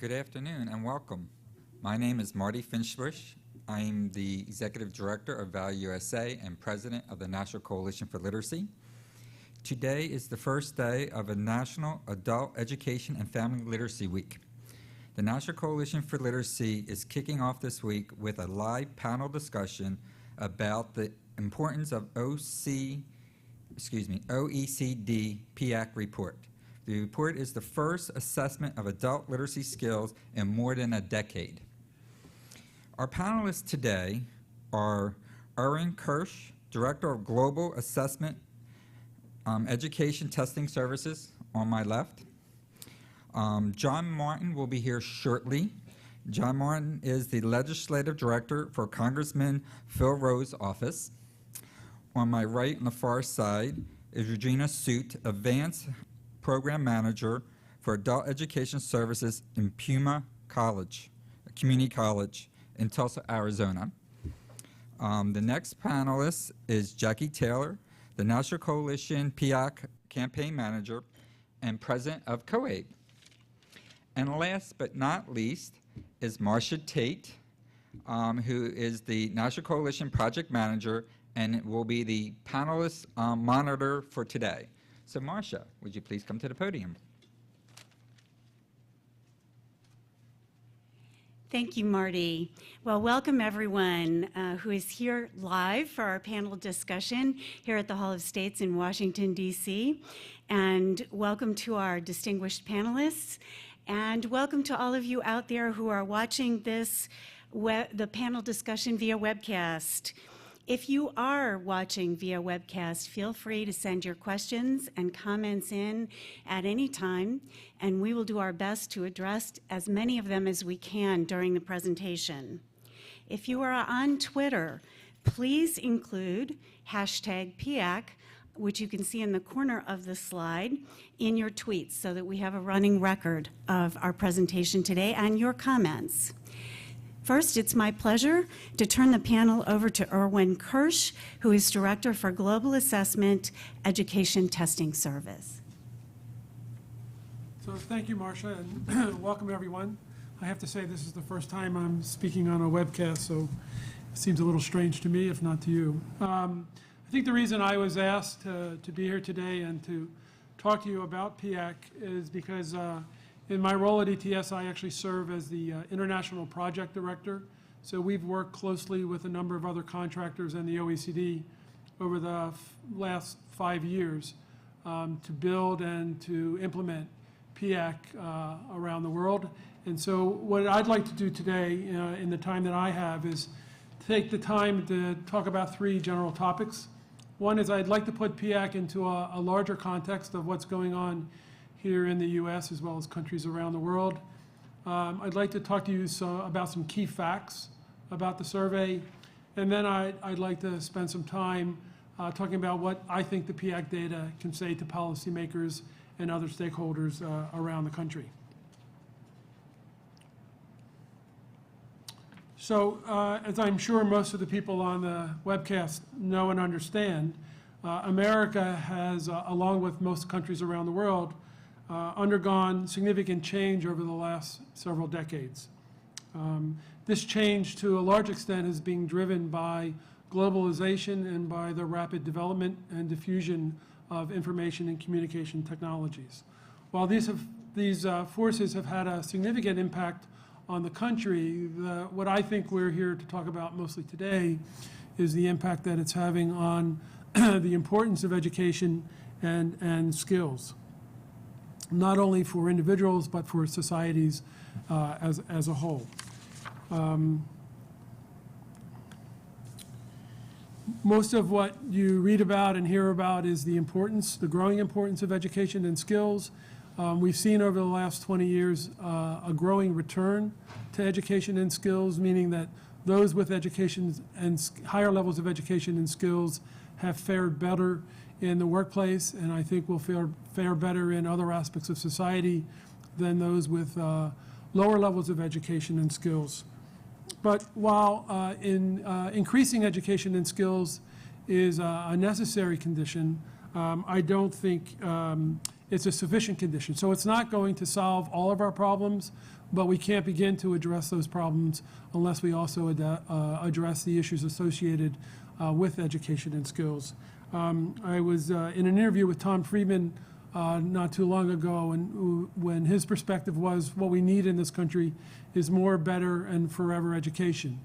Good afternoon and welcome. My name is Marty Finchbush. I'm the Executive Director of Value USA and President of the National Coalition for Literacy. Today is the first day of a National Adult Education and Family Literacy Week. The National Coalition for Literacy is kicking off this week with a live panel discussion about the importance of OECD PIAAC report. The report is the first assessment of adult literacy skills in more than a decade. Our panelists today are Irwin Kirsch, Director of Global Assessment Education Testing Services on my left. John Martin will be here shortly. John Martin is the Legislative Director for Congressman Phil Rowe's office. On my right, on the far side, is Regina Suitt, Advanced Program Manager for Adult Education Services in Pima College, Community College in Tulsa, Arizona. The next panelist is Jackie Taylor, the National Coalition PIAAC Campaign Manager and President of COABE. And last but not least is Marsha Tait, who is the National Coalition Project Manager and will be the panelist monitor for today. So Marsha, would you please come to the podium? Thank you, Marty. Well, welcome everyone who is here live for our panel discussion here at the Hall of States in Washington, D.C. And welcome to our distinguished panelists. And welcome to all of you out there who are watching this, the panel discussion via webcast. If you are watching via webcast, feel free to send your questions and comments in at any time, and we will do our best to address as many of them as we can during the presentation. If you are on Twitter, please include hashtag PIAAC, which you can see in the corner of the slide, in your tweets so that we have a running record of our presentation today and your comments. First, it's my pleasure to turn the panel over to Irwin Kirsch, who is Director for Global Assessment Education Testing Service. So thank you, Marsha, and welcome everyone. I have to say this is the first time I'm speaking on a webcast, so it seems a little strange to me, if not to you. I think the reason I was asked to be here today and to talk to you about PIAAC is because in my role at ETS, I actually serve as the International Project Director. So we've worked closely with a number of other contractors and the OECD over the last 5 years to build and to implement PIAAC around the world. And so what I'd like to do today in the time that I have is take the time to talk about 3 general topics. One is I'd like to put PIAAC into a larger context of what's going on here in the U.S. as well as countries around the world. I'd like to talk to you about some key facts about the survey, and then I'd like to spend some time talking about what I think the PIAAC data can say to policymakers and other stakeholders around the country. So as I'm sure most of the people on the webcast know and understand, America has, along with most countries around the world, undergone significant change over the last several decades. This change, to a large extent, is being driven by globalization and by the rapid development and diffusion of information and communication technologies. While these forces have had a significant impact on the country, what I think we're here to talk about mostly today is the impact that it's having on the importance of education and skills, not only for individuals, but for societies as a whole. Most of what you read about and hear about is the growing importance of education and skills. We've seen over the last 20 years a growing return to education and skills, meaning that those with education and higher levels of education and skills have fared better in the workplace, and I think will fare better in other aspects of society than those with lower levels of education and skills. But while increasing education and skills is a necessary condition, I don't think it's a sufficient condition. So it's not going to solve all of our problems, but we can't begin to address those problems unless we also address the issues associated with education and skills. I was in an interview with Tom Friedman not too long ago, and when his perspective was what we need in this country is more, better, and forever education.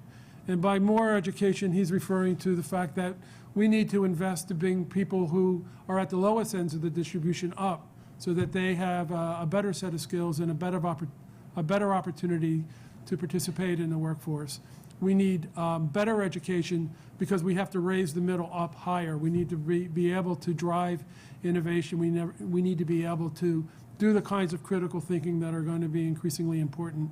And by more education, he's referring to the fact that we need to invest to bring people who are at the lowest ends of the distribution up so that they have a better set of skills and a better opportunity to participate in the workforce. We need better education because we have to raise the middle up higher. We need to be able to drive innovation. We need to be able to do the kinds of critical thinking that are going to be increasingly important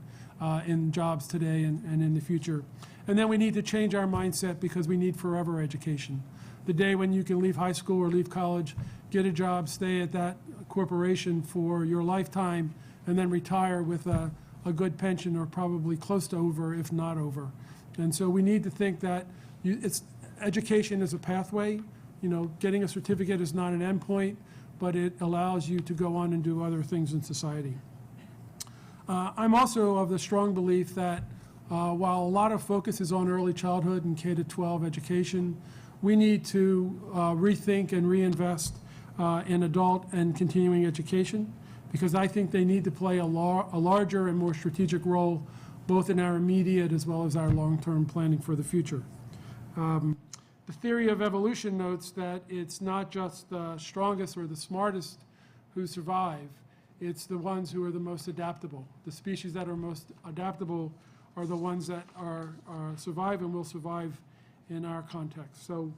in jobs today and in the future. And then we need to change our mindset because we need forever education. The day when you can leave high school or leave college, get a job, stay at that corporation for your lifetime, and then retire with a good pension or probably close to over, if not over. And so we need to think that education is a pathway. You know, getting a certificate is not an endpoint, but it allows you to go on and do other things in society. I'm also of the strong belief that while a lot of focus is on early childhood and K-12 education, we need to rethink and reinvest in adult and continuing education, because I think they need to play a larger and more strategic role both in our immediate as well as our long-term planning for the future. The theory of evolution notes that it's not just the strongest or the smartest who survive, it's the ones who are the most adaptable. The species that are most adaptable are the ones that survive and will survive in our context. So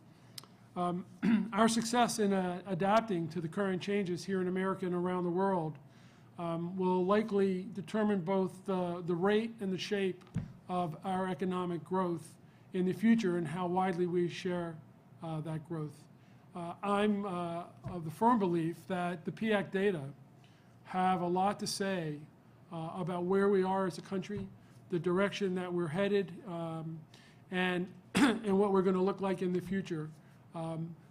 our success in adapting to the current changes here in America and around the world will likely determine both the rate and the shape of our economic growth in the future and how widely we share that growth. I'm of the firm belief that the PIAAC data have a lot to say about where we are as a country, the direction that we're headed, and what we're going to look like in the future,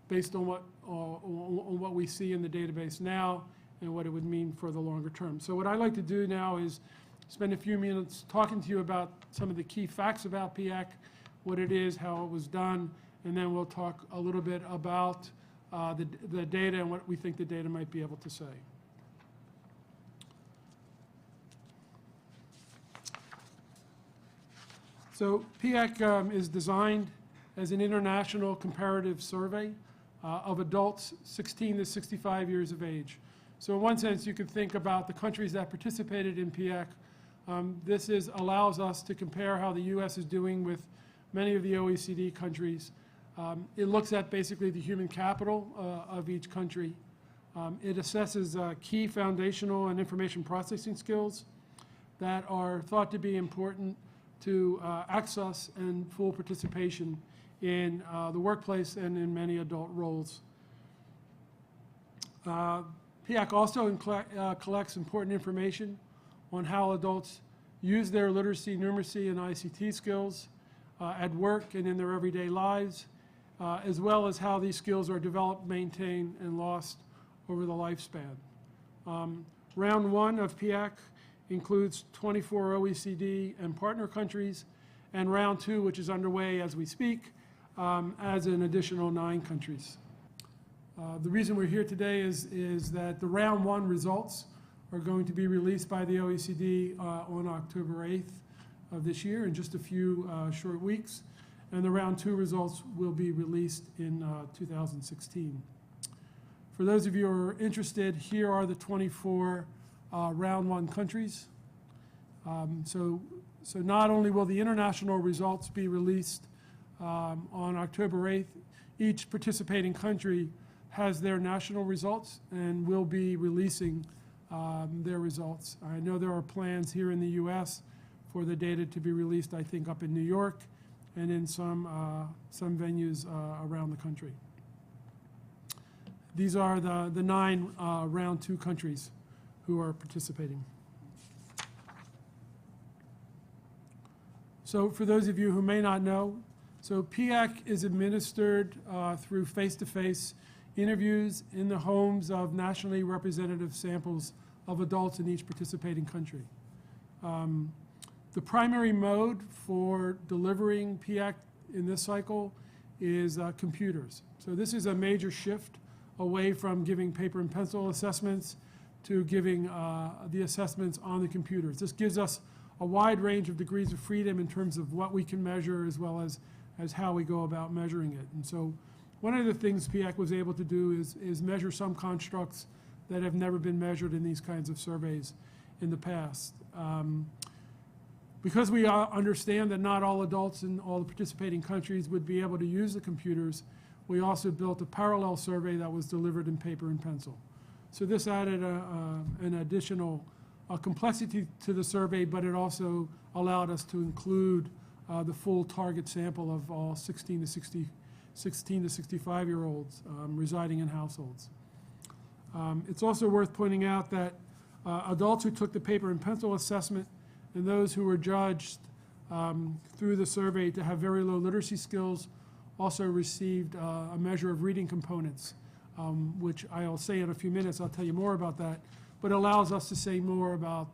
based on what we see in the database now and what it would mean for the longer term. So what I'd like to do now is spend a few minutes talking to you about some of the key facts about PIAAC, what it is, how it was done, and then we'll talk a little bit about the data and what we think the data might be able to say. So PIAAC is designed as an international comparative survey of adults 16 to 65 years of age. So in one sense, you could think about the countries that participated in PIAAC. This allows us to compare how the U.S. is doing with many of the OECD countries. It looks at basically the human capital of each country. It assesses key foundational and information processing skills that are thought to be important to access and full participation in the workplace and in many adult roles. PIAAC also collects important information on how adults use their literacy, numeracy, and ICT skills at work and in their everyday lives, as well as how these skills are developed, maintained, and lost over the lifespan. Round one of PIAAC includes 24 OECD and partner countries, and round two, which is underway as we speak, as an additional 9 countries. The reason we're here today is that the round one results are going to be released by the OECD on October 8th of this year, in just a few short weeks, and the round two results will be released in 2016. For those of you who are interested, here are the 24 round one countries. So not only will the international results be released on October 8th, each participating country has their national results and will be releasing their results. I know there are plans here in the U.S. for the data to be released, I think, up in New York and in some venues around the country. These are the 9 round two countries who are participating. So for those of you who may not know, so PIAAC is administered through face-to-face interviews in the homes of nationally representative samples of adults in each participating country. The primary mode for delivering PIAAC in this cycle is computers. So this is a major shift away from giving paper and pencil assessments to giving the assessments on the computers. This gives us a wide range of degrees of freedom in terms of what we can measure as well as how we go about measuring it. And so one of the things PIAAC was able to do is measure some constructs that have never been measured in these kinds of surveys in the past. Because we understand that not all adults in all the participating countries would be able to use the computers, we also built a parallel survey that was delivered in paper and pencil. So this added an additional complexity to the survey, but it also allowed us to include the full target sample of all 16 to 65-year-olds residing in households. It's also worth pointing out that adults who took the paper and pencil assessment and those who were judged through the survey to have very low literacy skills also received a measure of reading components, which I'll say in a few minutes. I'll tell you more about that, but it allows us to say more about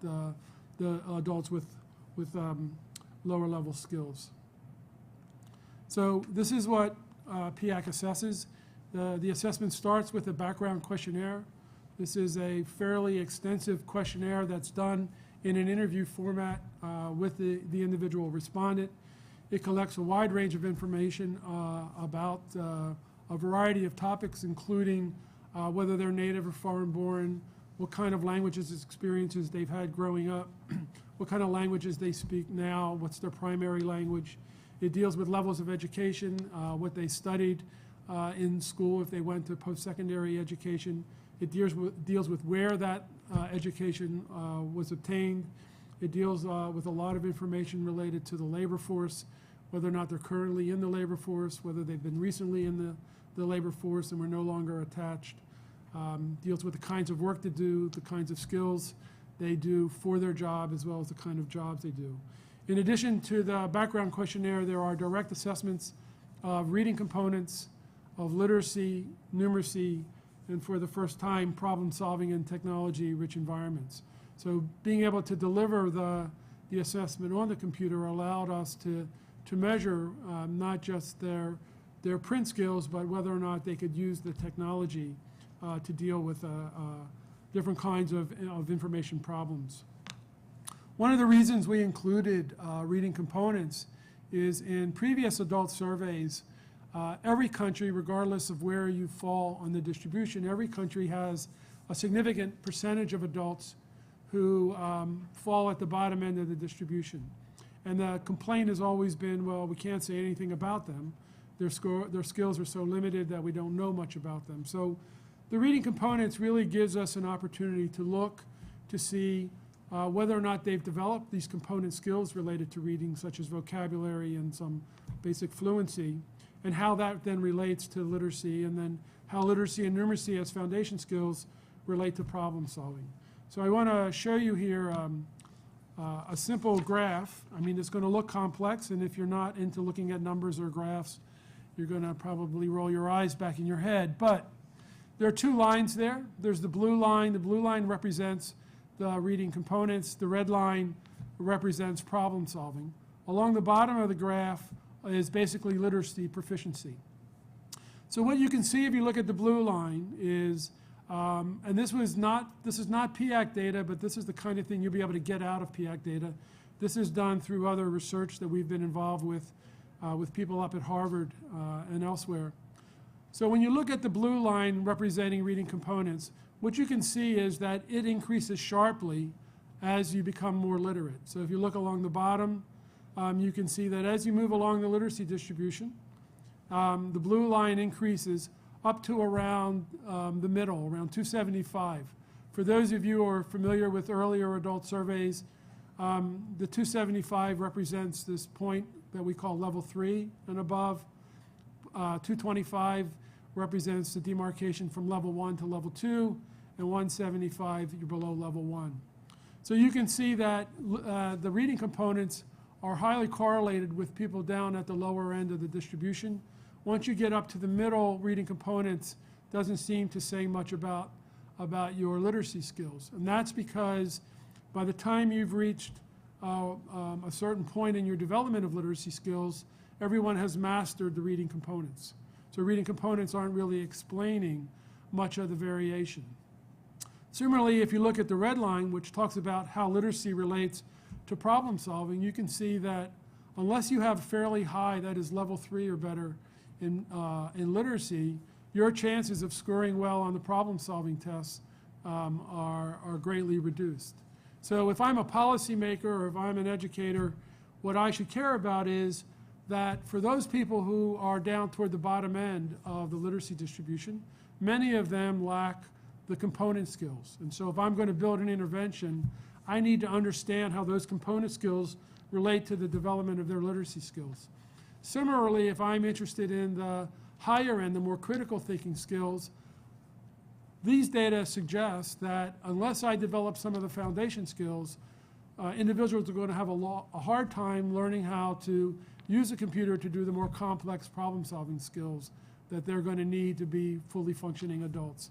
the adults with lower level skills. So this is what PIAAC assesses. The assessment starts with a background questionnaire. This is a fairly extensive questionnaire that's done in an interview format with the individual respondent. It collects a wide range of information about a variety of topics, including whether they're native or foreign-born, what kind of languages experiences they've had growing up, what kind of languages they speak now, what's their primary language. It deals with levels of education, what they studied in school if they went to post-secondary education. It deals with where that education was obtained. It deals with a lot of information related to the labor force, whether or not they're currently in the labor force, whether they've been recently in the labor force and were no longer attached. Deals with the kinds of work to do, the kinds of skills they do for their job, as well as the kind of jobs they do. In addition to the background questionnaire, there are direct assessments of reading components, of literacy, numeracy, and for the first time, problem solving in technology-rich environments. So being able to deliver the assessment on the computer allowed us to measure not just their print skills, but whether or not they could use the technology to deal with different kinds of information problems. One of the reasons we included reading components is in previous adult surveys, every country, regardless of where you fall on the distribution, every country has a significant percentage of adults who fall at the bottom end of the distribution. And the complaint has always been, well, we can't say anything about them. Their skills are so limited that we don't know much about them. So the reading components really gives us an opportunity to look to see whether or not they've developed these component skills related to reading, such as vocabulary and some basic fluency, and how that then relates to literacy, and then how literacy and numeracy as foundation skills relate to problem solving. So I want to show you here a simple graph. I mean, it's going to look complex, and if you're not into looking at numbers or graphs, you're going to probably roll your eyes back in your head. But there are two lines there. There's the blue line. The blue line represents the reading components. The red line represents problem solving. Along the bottom of the graph is basically literacy proficiency. So what you can see if you look at the blue line is, and this is not PIAAC data, but this is the kind of thing you'll be able to get out of PIAAC data. This is done through other research that we've been involved with people up at Harvard and elsewhere. So when you look at the blue line representing reading components, what you can see is that it increases sharply as you become more literate. So if you look along the bottom, you can see that as you move along the literacy distribution, the blue line increases up to around the middle, around 275. For those of you who are familiar with earlier adult surveys, the 275 represents this point that we call level 3 and above. 225 represents the demarcation from level 1 to level 2, and 175, you're below level 1. So you can see that the reading components are highly correlated with people down at the lower end of the distribution. Once you get up to the middle reading components, doesn't seem to say much about your literacy skills. And that's because by the time you've reached a certain point in your development of literacy skills, everyone has mastered the reading components. So reading components aren't really explaining much of the variation. Similarly, if you look at the red line, which talks about how literacy relates to problem solving, you can see that unless you have fairly high, that is level 3 or better in literacy, your chances of scoring well on the problem solving tests are greatly reduced. So if I'm a policymaker or if I'm an educator, what I should care about is that for those people who are down toward the bottom end of the literacy distribution, many of them lack the component skills. And so if I'm going to build an intervention, I need to understand how those component skills relate to the development of their literacy skills. Similarly, if I'm interested in the higher end, the more critical thinking skills, these data suggest that unless I develop some of the foundation skills, individuals are going to have a hard time learning how to use a computer to do the more complex problem solving skills that they're going to need to be fully functioning adults.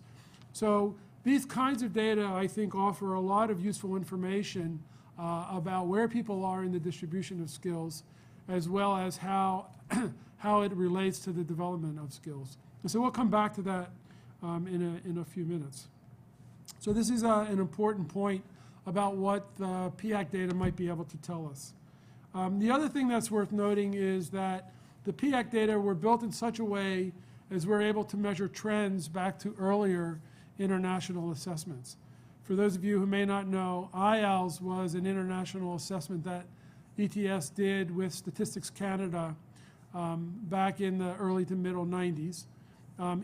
So these kinds of data, I think, offer a lot of useful information about where people are in the distribution of skills, as well as how it relates to the development of skills. And so we'll come back to that in a few minutes. So this is an important point about what the PIAAC data might be able to tell us. The other thing that's worth noting is that the PIAAC data were built in such a way as we're able to measure trends back to earlier international assessments. For those of you who may not know, IALS was an international assessment that ETS did with Statistics Canada back in the early to middle 90s.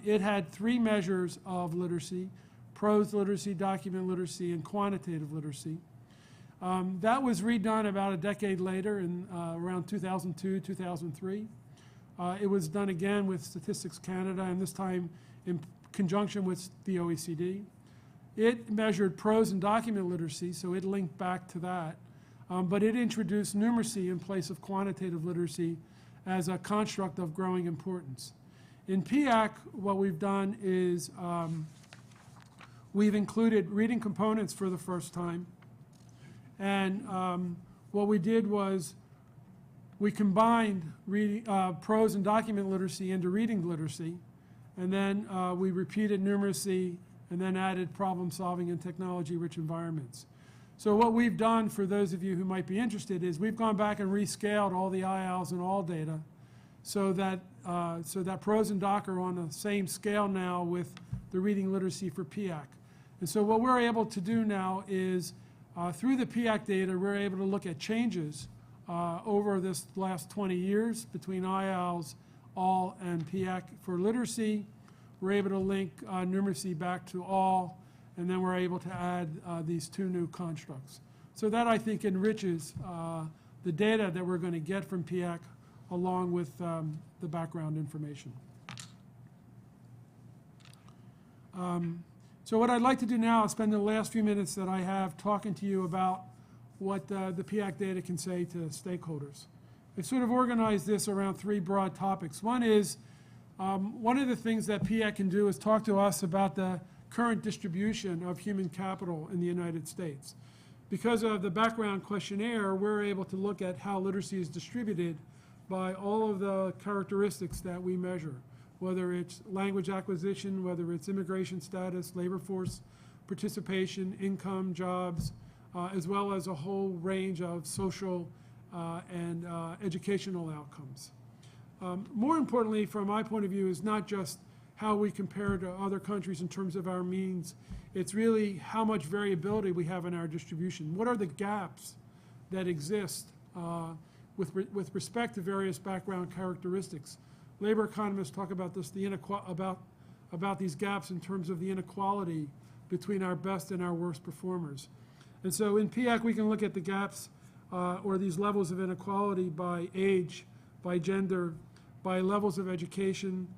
It had 3 measures of literacy: prose literacy, document literacy, and quantitative literacy. That was redone about a decade later in around 2002, 2003. It was done again with Statistics Canada, and this time in conjunction with the OECD. It measured prose and document literacy, so it linked back to that. But it introduced numeracy in place of quantitative literacy as a construct of growing importance. In PIAAC, what we've done is we've included reading components for the first time. And what we did was we combined prose and document literacy into reading literacy. And then we repeated numeracy and then added problem solving in technology-rich environments. So what we've done, for those of you who might be interested, is we've gone back and rescaled all the IALS and all data so that prose and doc are on the same scale now with the reading literacy for PIAAC. And so what we're able to do now is, through the PIAAC data, we're able to look at changes over this last 20 years between IALS, all, and PIAAC for literacy. We're able to link numeracy back to all, and then we're able to add these 2 new constructs. So that, I think, enriches the data that we're going to get from PIAAC along with the background information. So what I'd like to do now is spend the last few minutes that I have talking to you about what the PIAAC data can say to stakeholders. I've sort of organized this around 3 broad topics. One is, one of the things that PIAAC can do is talk to us about the current distribution of human capital in the United States. Because of the background questionnaire, we're able to look at how literacy is distributed by all of the characteristics that we measure, whether it's language acquisition, whether it's immigration status, labor force participation, income, jobs, as well as a whole range of social and educational outcomes. More importantly, from my point of view, is not just how we compare to other countries in terms of our means. It's really how much variability we have in our distribution. What are the gaps that exist with respect to various background characteristics? Labor economists talk about this, about these gaps in terms of the inequality between our best and our worst performers. And so in PIAAC, we can look at the gaps or these levels of inequality by age, by gender, by levels of education,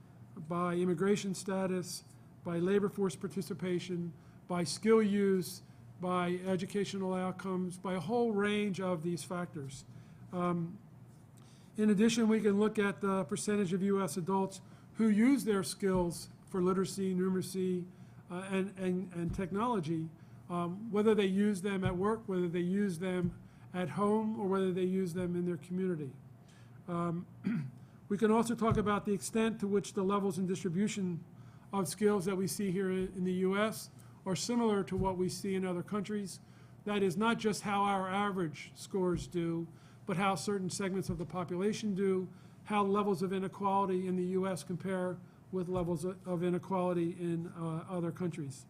by immigration status, by labor force participation, by skill use, by educational outcomes, by a whole range of these factors. In addition, we can look at the percentage of U.S. adults who use their skills for literacy, numeracy, and technology, whether they use them at work, whether they use them at home, or whether they use them in their community. We can also talk about the extent to which the levels and distribution of skills that we see here in the US are similar to what we see in other countries. That is not just how our average scores do, but how certain segments of the population do, how levels of inequality in the US compare with levels of inequality in other countries.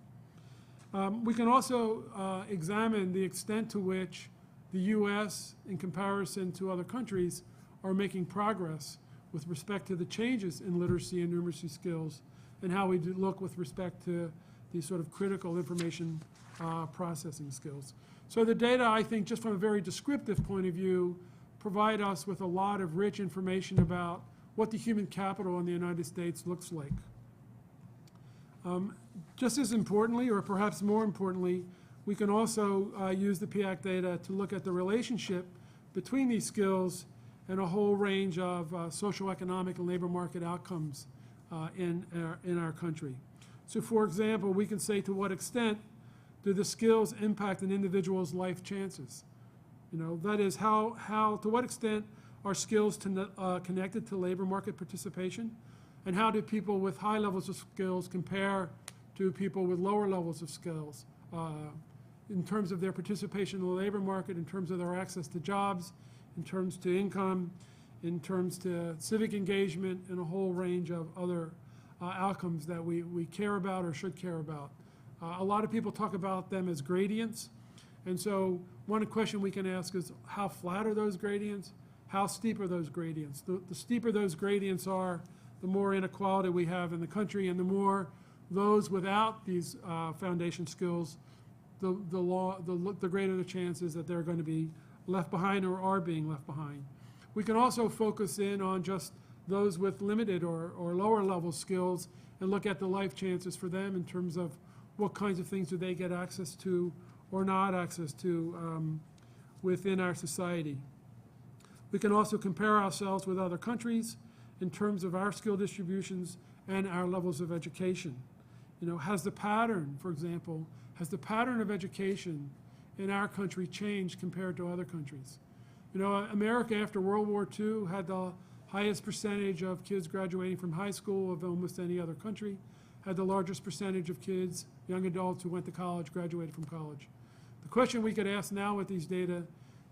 We can also examine the extent to which the US, in comparison to other countries, are making progress with respect to the changes in literacy and numeracy skills, and how we look with respect to these sort of critical information processing skills. So the data, I think, just from a very descriptive point of view, provide us with a lot of rich information about what the human capital in the United States looks like. Just as importantly, or perhaps more importantly, we can also use the PIAAC data to look at the relationship between these skills and a whole range of social, economic, and labor market outcomes in our country. So for example, we can say, to what extent do the skills impact an individual's life chances? You know, that is, to what extent are skills connected to labor market participation? And how do people with high levels of skills compare to people with lower levels of skills in terms of their participation in the labor market, in terms of their access to jobs, in terms to income, in terms to civic engagement, and a whole range of other outcomes that we care about or should care about. A lot of people talk about them as gradients. And so one question we can ask is, how flat are those gradients? How steep are those gradients? The steeper those gradients are, the more inequality we have in the country, and the more those without these foundation skills, the greater the chances that they're going to be left behind or are being left behind. We can also focus in on just those with limited or lower level skills and look at the life chances for them in terms of what kinds of things do they get access to or not access to within our society. We can also compare ourselves with other countries in terms of our skill distributions and our levels of education. You know, has the pattern, for example, has the pattern of education in our country changed compared to other countries? You know, America after World War II had the highest percentage of kids graduating from high school of almost any other country, had the largest percentage of kids, young adults who went to college, graduated from college. The question we could ask now with these data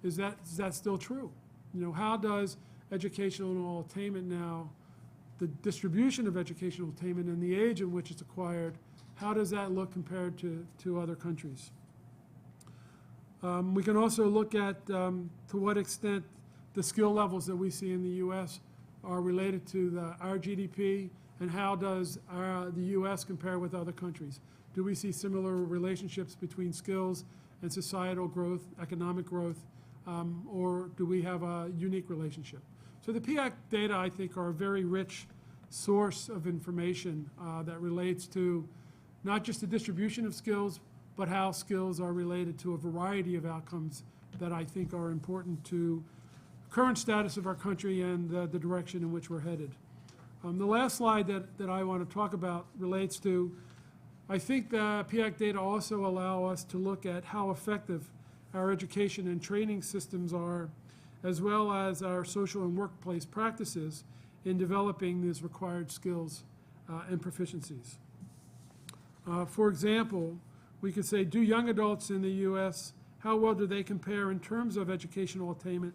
is that still true? You know, how does educational attainment now, the distribution of educational attainment and the age in which it's acquired, how does that look compared to other countries? We can also look at to what extent the skill levels that we see in the U.S. are related to our GDP, and how does the U.S. compare with other countries? Do we see similar relationships between skills and societal growth, economic growth, or do we have a unique relationship? So the PIAAC data, I think, are a very rich source of information that relates to not just the distribution of skills, but how skills are related to a variety of outcomes that I think are important to current status of our country and the direction in which we're headed. The last slide that I want to talk about relates to, I think the PIAAC data also allow us to look at how effective our education and training systems are, as well as our social and workplace practices in developing these required skills and proficiencies. For example, we could say, do young adults in the U.S., how well do they compare in terms of educational attainment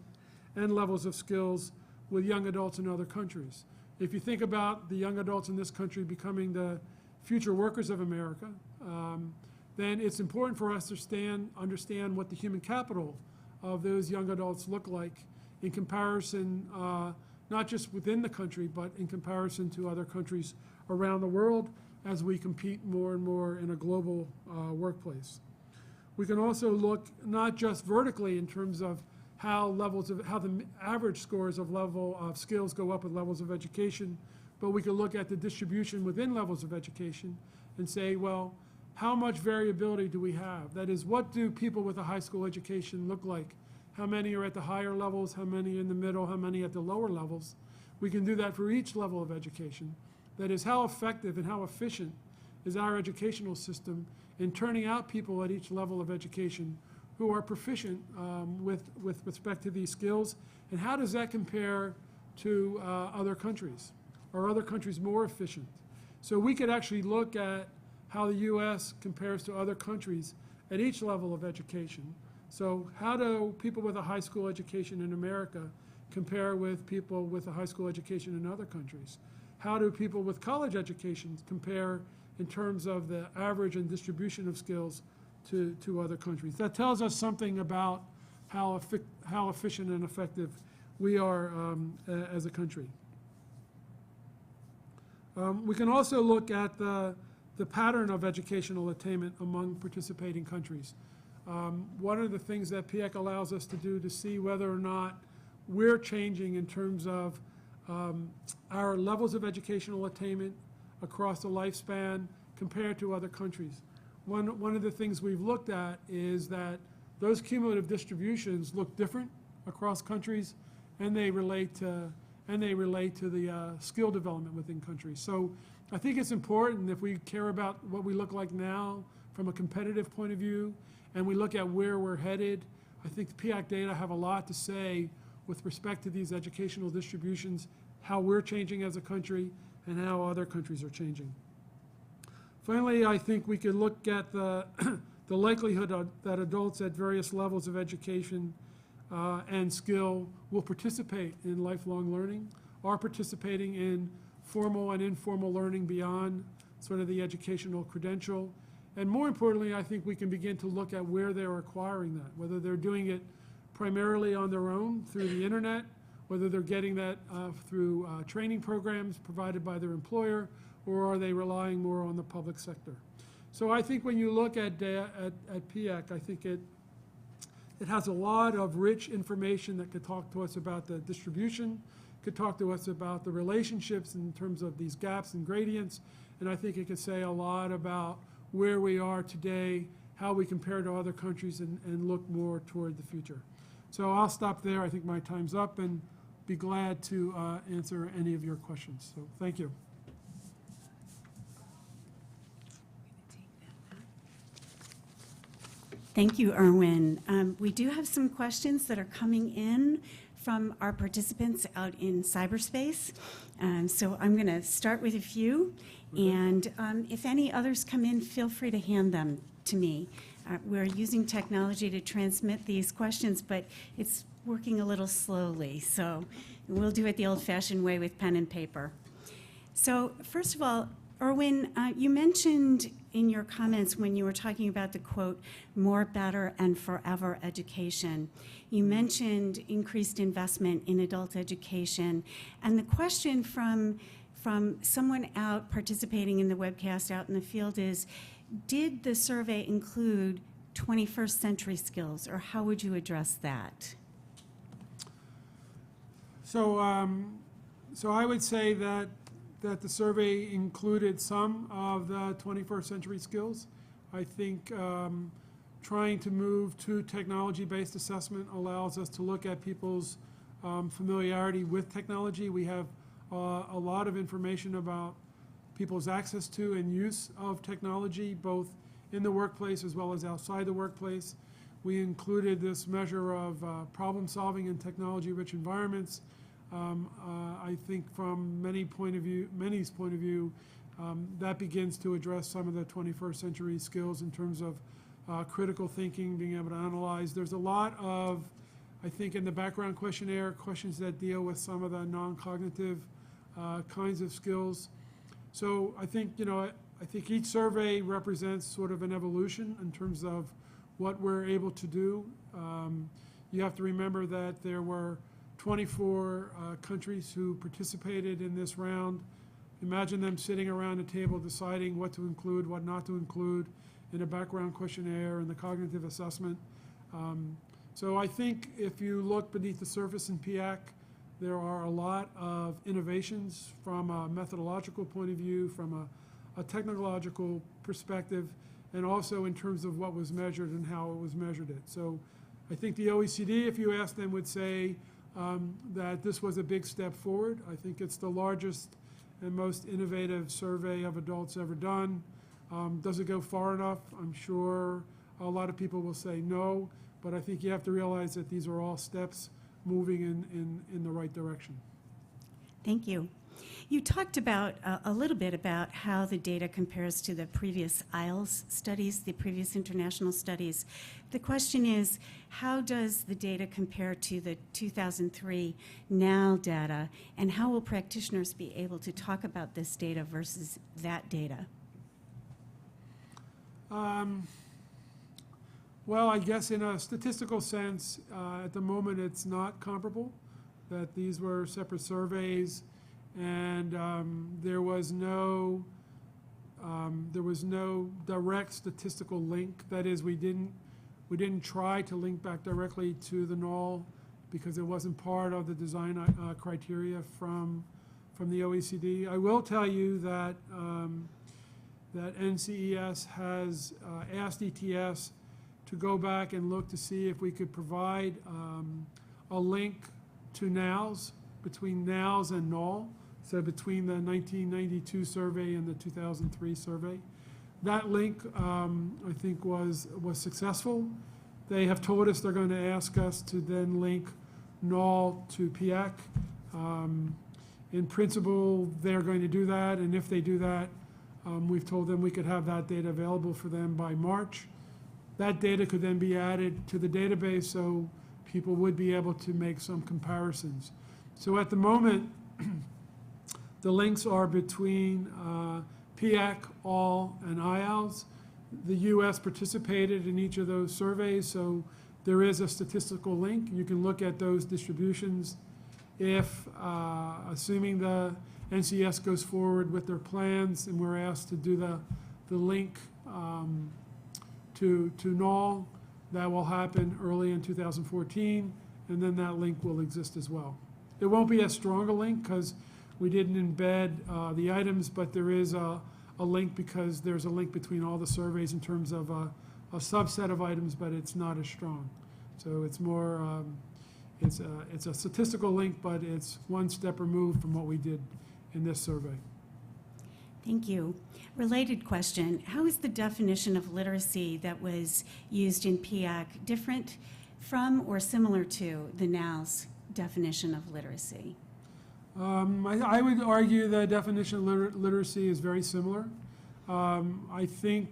and levels of skills with young adults in other countries? If you think about the young adults in this country becoming the future workers of America, then it's important for us to understand what the human capital of those young adults look like in comparison, not just within the country, but in comparison to other countries around the world as we compete more and more in a global workplace. We can also look not just vertically in terms of how the average scores of level of skills go up with levels of education, but we can look at the distribution within levels of education and say, well, how much variability do we have? That is, what do people with a high school education look like? How many are at the higher levels? How many in the middle? How many at the lower levels? We can do that for each level of education. That is, how effective and how efficient is our educational system in turning out people at each level of education who are proficient with respect to these skills, and how does that compare to other countries? Are other countries more efficient? So we could actually look at how the U.S. compares to other countries at each level of education. So how do people with a high school education in America compare with people with a high school education in other countries? How do people with college educations compare in terms of the average and distribution of skills to other countries? That tells us something about how efficient and effective we are as a country. We can also look at the pattern of educational attainment among participating countries. One of the things that PIAAC allows us to do to see whether or not we're changing in terms of our levels of educational attainment across the lifespan compared to other countries. One of the things we've looked at is that those cumulative distributions look different across countries, and they relate to the skill development within countries. So I think it's important, if we care about what we look like now from a competitive point of view, and we look at where we're headed, I think the PIAAC data have a lot to say with respect to these educational distributions, how we're changing as a country, and how other countries are changing. Finally, I think we could look at the likelihood that adults at various levels of education and skill will participate in lifelong learning, are participating in formal and informal learning beyond sort of the educational credential. And more importantly, I think we can begin to look at where they're acquiring that, whether they're doing it primarily on their own through the internet, whether they're getting that through training programs provided by their employer, or are they relying more on the public sector. So I think when you look at PIAAC, I think it has a lot of rich information that could talk to us about the distribution, could talk to us about the relationships in terms of these gaps and gradients, and I think it could say a lot about where we are today, how we compare to other countries, and look more toward the future. So I'll stop there. I think my time's up, and be glad to answer any of your questions. So thank you. Thank you, Irwin. We do have some questions that are coming in from our participants out in cyberspace. So I'm going to start with a few, and if any others come in, feel free to hand them to me. We're using technology to transmit these questions, but it's working a little slowly, so we'll do it the old-fashioned way with pen and paper. So first of all, Irwin, you mentioned in your comments when you were talking about the quote, more, better, and forever education, you mentioned increased investment in adult education. And the question from someone out participating in the webcast out in the field is, did the survey include 21st century skills, or how would you address that? So I would say that the survey included some of the 21st century skills. I think trying to move to technology-based assessment allows us to look at people's familiarity with technology. We have a lot of information about people's access to and use of technology, both in the workplace as well as outside the workplace. We included this measure of problem solving in technology-rich environments. I think from many's point of view, that begins to address some of the 21st century skills in terms of critical thinking, being able to analyze. There's a lot of, I think, in the background questionnaire, questions that deal with some of the non-cognitive kinds of skills. So I think, I think each survey represents sort of an evolution in terms of what we're able to do. You have to remember that there were 24 countries who participated in this round. Imagine them sitting around a table deciding what to include, what not to include in a background questionnaire and the cognitive assessment. So I think if you look beneath the surface in PIAAC, there are a lot of innovations from a methodological point of view, from a technological perspective, and also in terms of what was measured and how it was measured. So I think the OECD, if you ask them, would say that this was a big step forward. I think it's the largest and most innovative survey of adults ever done. Does it go far enough? I'm sure a lot of people will say no, but I think you have to realize that these are all steps moving in the right direction. Thank you. You talked about a little bit about how the data compares to the previous IELTS studies, the previous international studies. The question is, how does the data compare to the 2003 NAL data, and how will practitioners be able to talk about this data versus that data? Well, I guess in a statistical sense, at the moment it's not comparable, that these were separate surveys, and there was no direct statistical link. That is, we didn't try to link back directly to the NAL because it wasn't part of the design criteria from the OECD. I will tell you that that NCES has asked ETS to go back and look to see if we could provide a link to NALs, between NALs and NAL, so between the 1992 survey and the 2003 survey. That link, I think, was successful. They have told us they're going to ask us to then link NAL to PIAAC. In principle, they're going to do that, and if they do that, we've told them we could have that data available for them by March. That data could then be added to the database so people would be able to make some comparisons. So at the moment, the links are between PIAAC, ALL, and IELTS. The US participated in each of those surveys, so there is a statistical link. You can look at those distributions. If, assuming the NCS goes forward with their plans and we're asked to do the link to NAL, that will happen early in 2014, and then that link will exist as well. It won't be as strong a link because we didn't embed the items, but there is a link because there's a link between all the surveys in terms of a subset of items, but it's not as strong. So it's more, it's a statistical link, but it's one step removed from what we did in this survey. Thank you. Related question, how is the definition of literacy that was used in PIAAC different from or similar to the NAL's definition of literacy? I would argue the definition of literacy is very similar. I think,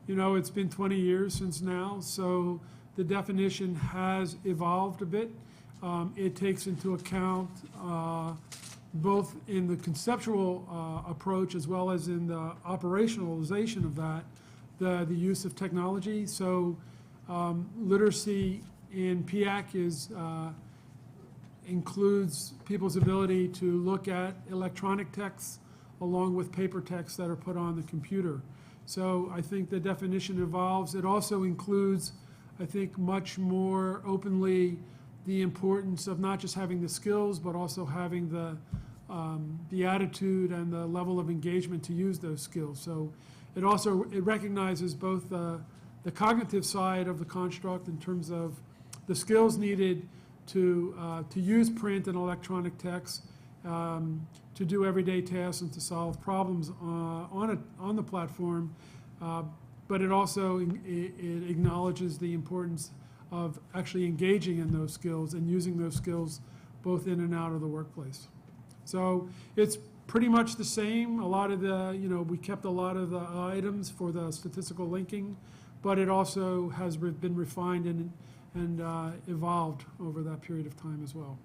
it's been 20 years since NAL, so the definition has evolved a bit. It takes into account both in the conceptual approach as well as in the operationalization of that, the use of technology. So literacy in PIAAC includes people's ability to look at electronic texts along with paper texts that are put on the computer. So I think the definition evolves. It also includes, I think, much more openly the importance of not just having the skills, but also having the attitude and the level of engagement to use those skills. So it recognizes both the cognitive side of the construct in terms of the skills needed to use print and electronic text, to do everyday tasks and to solve problems on the platform, but it also it acknowledges the importance of actually engaging in those skills and using those skills both in and out of the workplace. So it's pretty much the same. A lot of the, we kept a lot of the items for the statistical linking, but it also has been refined and evolved over that period of time as well.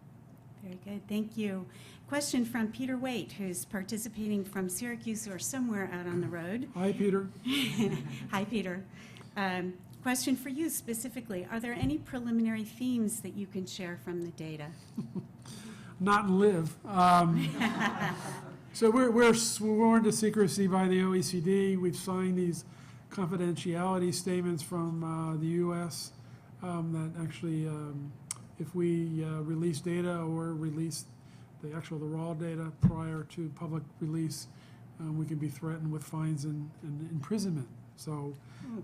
Very good, thank you. Question from Peter Waite, who's participating from Syracuse or somewhere out on the road. Hi, Peter. Hi, Peter. Question for you specifically. Are there any preliminary themes that you can share from the data? Not in live. So we're sworn to secrecy by the OECD. We've signed these confidentiality statements from the US that actually, if we release data or release the raw data prior to public release, we can be threatened with fines and imprisonment. So,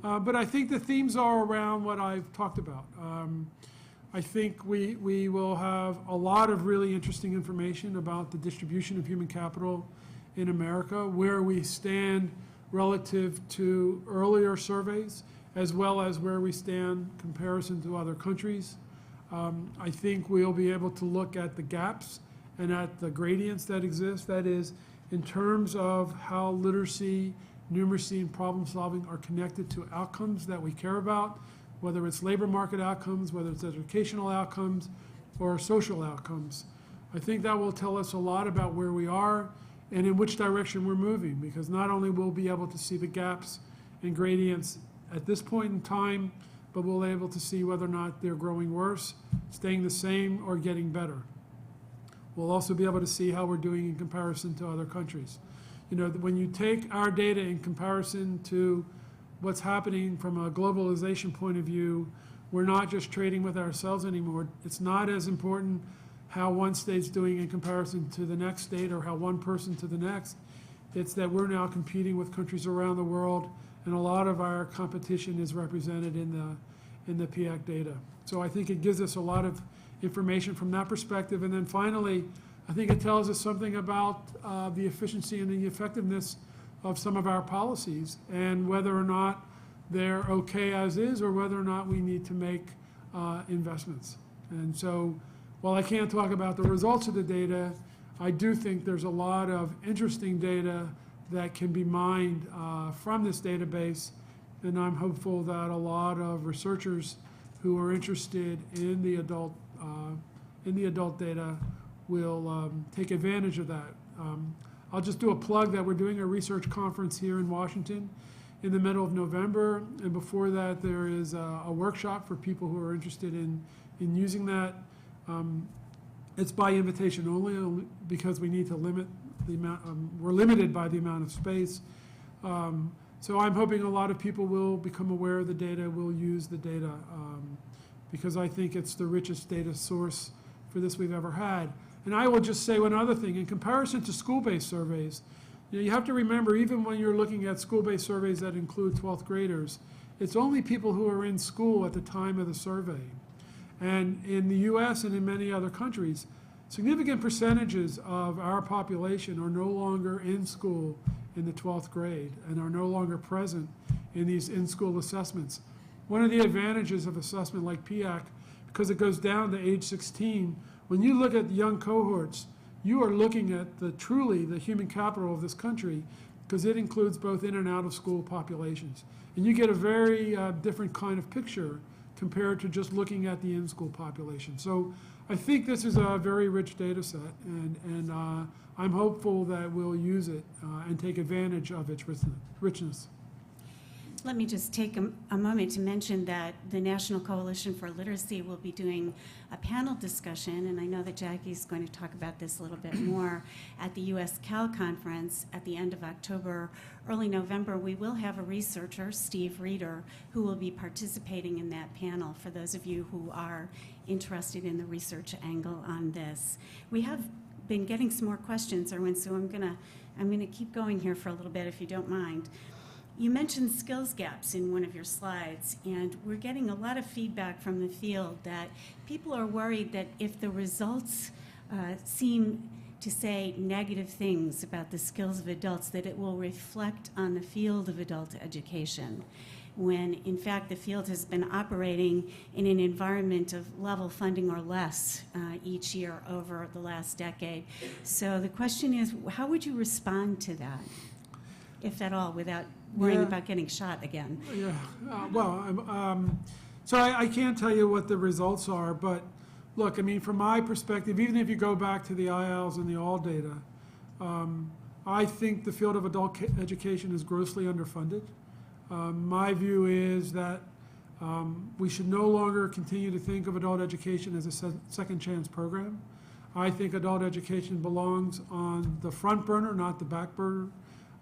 but I think the themes are around what I've talked about. I think we will have a lot of really interesting information about the distribution of human capital in America, where we stand relative to earlier surveys, as well as where we stand in comparison to other countries. I think we'll be able to look at the gaps and at the gradients that exist. That is, in terms of how literacy, numeracy, and problem solving are connected to outcomes that we care about, whether it's labor market outcomes, whether it's educational outcomes, or social outcomes. I think that will tell us a lot about where we are and in which direction we're moving, because not only will we be able to see the gaps and gradients at this point in time, but we'll be able to see whether or not they're growing worse, staying the same, or getting better. We'll also be able to see how we're doing in comparison to other countries. You know, when you take our data in comparison to what's happening from a globalization point of view, we're not just trading with ourselves anymore. It's not as important how one state's doing in comparison to the next state or how one person to the next. It's that we're now competing with countries around the world, and a lot of our competition is represented in the PIAAC data. So I think it gives us a lot of information from that perspective. And then finally, I think it tells us something about the efficiency and the effectiveness of some of our policies, and whether or not they're okay as is, or whether or not we need to make investments. And so while I can't talk about the results of the data, I do think there's a lot of interesting data that can be mined from this database, and I'm hopeful that a lot of researchers who are interested in the adult data will take advantage of that. I'll just do a plug that we're doing a research conference here in Washington in the middle of November, and before that there is a workshop for people who are interested in using that. It's by invitation only because we need to limit the amount, we're limited by the amount of space. So I'm hoping a lot of people will become aware of the data, will use the data, because I think it's the richest data source for this we've ever had. And I will just say one other thing. In comparison to school-based surveys, you have to remember, even when you're looking at school-based surveys that include 12th graders, it's only people who are in school at the time of the survey. And in the US and in many other countries, significant percentages of our population are no longer in school in the 12th grade and are no longer present in these in-school assessments. One of the advantages of assessment like PIAAC, because it goes down to age 16, when you look at young cohorts, you are looking at truly the human capital of this country, because it includes both in and out of school populations. And you get a very different kind of picture compared to just looking at the in-school population. So I think this is a very rich data set, and I'm hopeful that we'll use it and take advantage of its richness. Let me just take a moment to mention that the National Coalition for Literacy will be doing a panel discussion, and I know that Jackie's going to talk about this a little bit more at the US Cal Conference at the end of October, early November. We will have a researcher, Steve Reeder, who will be participating in that panel for those of you who are interested in the research angle on this. We have been getting some more questions, Irwin, so I'm gonna keep going here for a little bit if you don't mind. You mentioned skills gaps in one of your slides, and we're getting a lot of feedback from the field that people are worried that if the results seem to say negative things about the skills of adults, that it will reflect on the field of adult education, when in fact the field has been operating in an environment of level funding or less each year over the last decade. So the question is, how would you respond to that, if at all, without worrying about getting shot again? Yeah, so I can't tell you what the results are, but look, I mean, from my perspective, even if you go back to the IALs and the ALL data, I think the field of adult education is grossly underfunded. My view is that we should no longer continue to think of adult education as a second chance program. I think adult education belongs on the front burner, not the back burner.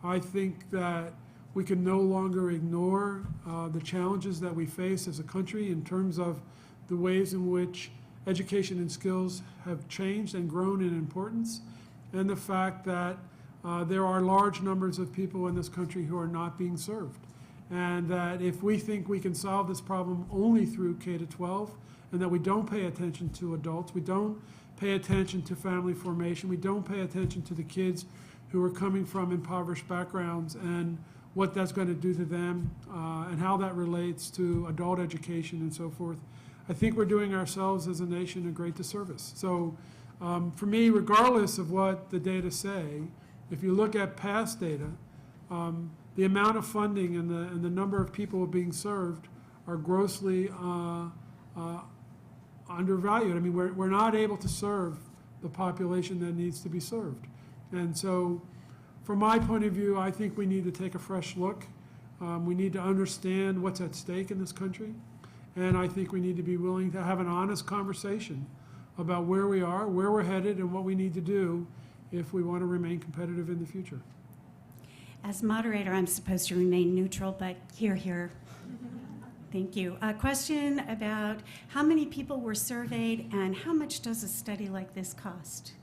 I think that we can no longer ignore the challenges that we face as a country in terms of the ways in which education and skills have changed and grown in importance, and the fact that there are large numbers of people in this country who are not being served. And that if we think we can solve this problem only through K-12, and that we don't pay attention to adults, we don't pay attention to family formation, we don't pay attention to the kids who are coming from impoverished backgrounds and what that's going to do to them and how that relates to adult education and so forth. I think we're doing ourselves as a nation a great disservice. So for me, regardless of what the data say, if you look at past data, the amount of funding and the number of people being served are grossly undervalued. I mean, we're not able to serve the population that needs to be served. And so from my point of view, I think we need to take a fresh look. We need to understand what's at stake in this country. And I think we need to be willing to have an honest conversation about where we are, where we're headed, and what we need to do if we want to remain competitive in the future. As moderator, I'm supposed to remain neutral, but here. Thank you. A question about how many people were surveyed and how much does a study like this cost?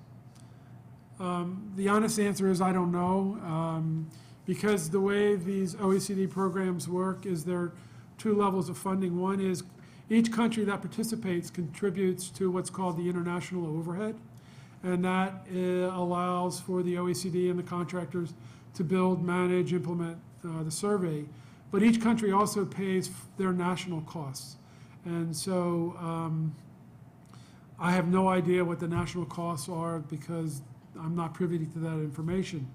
The honest answer is I don't know, because the way these OECD programs work is there are two levels of funding. One is each country that participates contributes to what's called the international overhead, and that allows for the OECD and the contractors to build, manage, implement the survey. But each country also pays their national costs. And so I have no idea what the national costs are because I'm not privy to that information.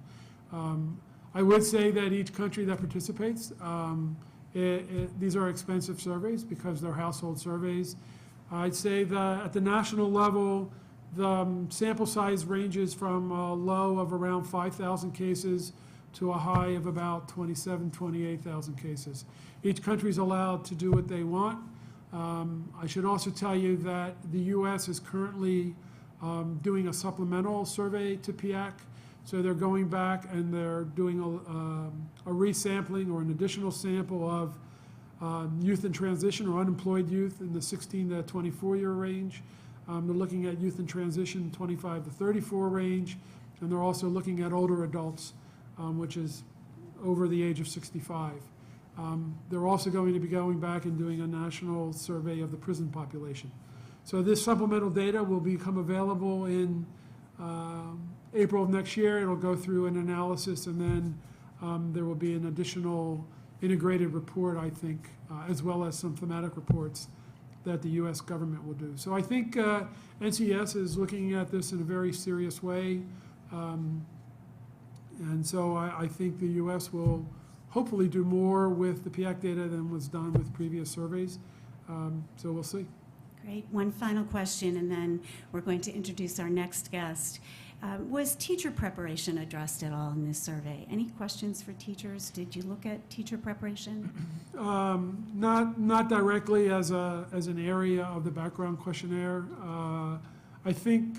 I would say that each country that participates, these are expensive surveys because they're household surveys. I'd say that at the national level, the sample size ranges from a low of around 5,000 cases to a high of about 27,000, 28,000 cases. Each country is allowed to do what they want. I should also tell you that the US is currently doing a supplemental survey to PIAAC. So they're going back and they're doing a resampling or an additional sample of youth in transition or unemployed youth in the 16 to 24 year range. They're looking at youth in transition 25 to 34 range, and they're also looking at older adults, which is over the age of 65. They're also going to be going back and doing a national survey of the prison population. So this supplemental data will become available in April of next year. It'll go through an analysis, and then there will be an additional integrated report, I think, as well as some thematic reports that the U.S. government will do. So I think NCS is looking at this in a very serious way. And so I think the U.S. will hopefully do more with the PIAAC data than was done with previous surveys. So we'll see. Great. One final question, and then we're going to introduce our next guest. Was teacher preparation addressed at all in this survey? Any questions for teachers? Did you look at teacher preparation? Not directly as an area of the background questionnaire. I think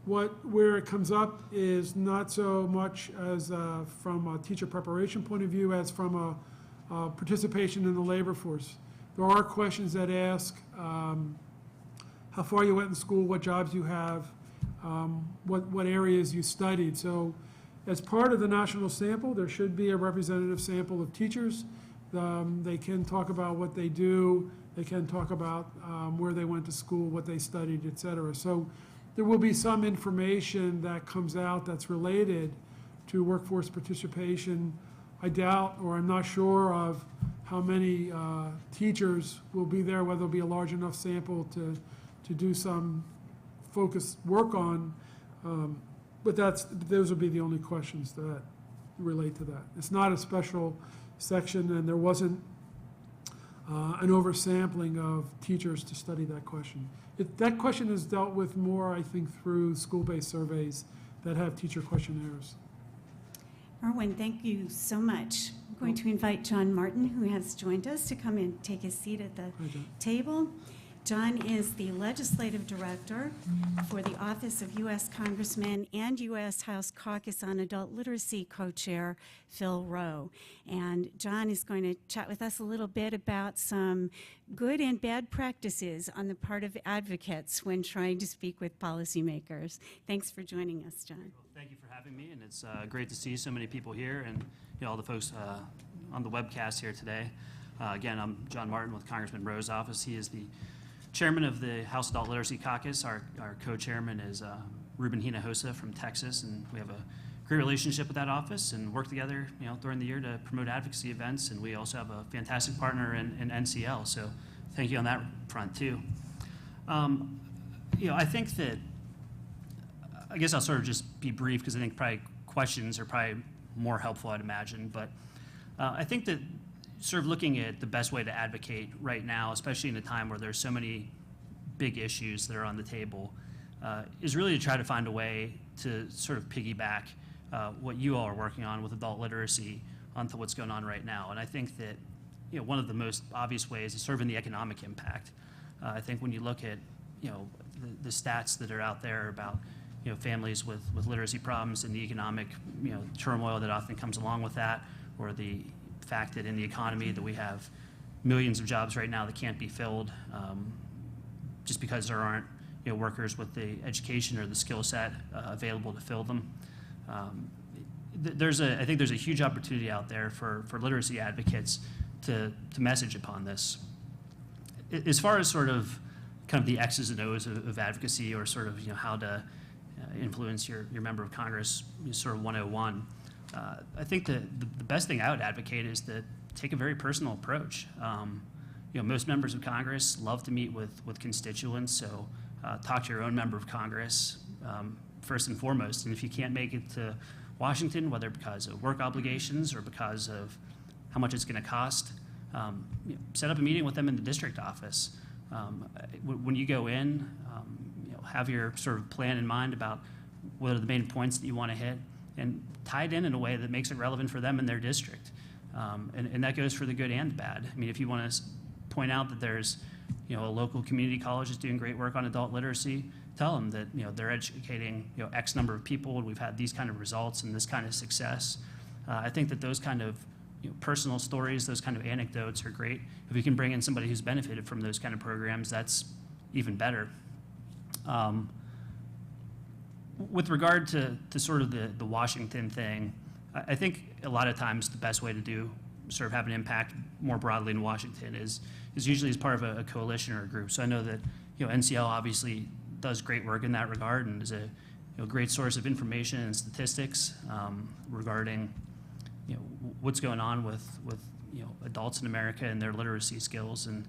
where it comes up is not so much as from a teacher preparation point of view as from a participation in the labor force. There are questions that ask how far you went in school, what jobs you have, what areas you studied. So as part of the national sample, there should be a representative sample of teachers. They can talk about what they do. They can talk about where they went to school, what they studied, et cetera. So there will be some information that comes out that's related to workforce participation. I doubt, or I'm not sure of how many teachers will be there, whether it'll be a large enough sample to do some focused work on, but those will be the only questions that relate to that. It's not a special section, and there wasn't an oversampling of teachers to study that question. That question is dealt with more, I think, through school-based surveys that have teacher questionnaires. Irwin, thank you so much. I'm going to invite John Martin, who has joined us, to come and take his seat at the table. John is the Legislative Director for the Office of U.S. Congressman and U.S. House Caucus on Adult Literacy Co-Chair Phil Rowe. And John is going to chat with us a little bit about some good and bad practices on the part of advocates when trying to speak with policymakers. Thanks for joining us, John. Well, thank you for having me, and it's great to see so many people here and all the folks on the webcast here today. Again, I'm John Martin with Congressman Rowe's office. He is the chairman of the House Adult Literacy Caucus. Our co-chairman is Ruben Hinojosa from Texas, and we have a great relationship with that office and work together, during the year to promote advocacy events. And we also have a fantastic partner in NCL. So thank you on that front too. I think that, I guess I'll sort of just be brief because I think probably questions are probably more helpful, I'd imagine. But I think that sort of looking at the best way to advocate right now, especially in a time where there's so many big issues that are on the table, is really to try to find a way to sort of piggyback what you all are working on with adult literacy onto what's going on right now. And I think that one of the most obvious ways is sort of in the economic impact. I think when you look at the stats that are out there about families with literacy problems and the economic turmoil that often comes along with that, or the fact that in the economy that we have millions of jobs right now that can't be filled just because there aren't workers with the education or the skill set available to fill them. I think there's a huge opportunity out there for literacy advocates to message upon this. As far as sort of kind of the X's and O's of advocacy, or sort of how to influence your member of Congress, sort of 101, I think that the best thing I would advocate is to take a very personal approach. Most members of Congress love to meet with constituents, so talk to your own member of Congress first and foremost. And if you can't make it to Washington, whether because of work obligations or because of how much it's going to cost, set up a meeting with them in the district office. When you go in, have your sort of plan in mind about what are the main points that you want to hit, and tie it in a way that makes it relevant for them in their district. And that goes for the good and the bad. I mean, if you want to point out that there's a local community college is doing great work on adult literacy, tell them that they're educating X number of people, and we've had these kind of results and this kind of success. I think that those kind of personal stories, those kind of anecdotes are great. If you can bring in somebody who's benefited from those kind of programs, that's even better. With regard to sort of the Washington thing, I think a lot of times the best way to sort of have an impact more broadly in Washington is usually as part of a coalition or a group. So I know that NCL obviously does great work in that regard and is a great source of information and statistics regarding what's going on with adults in America and their literacy skills. And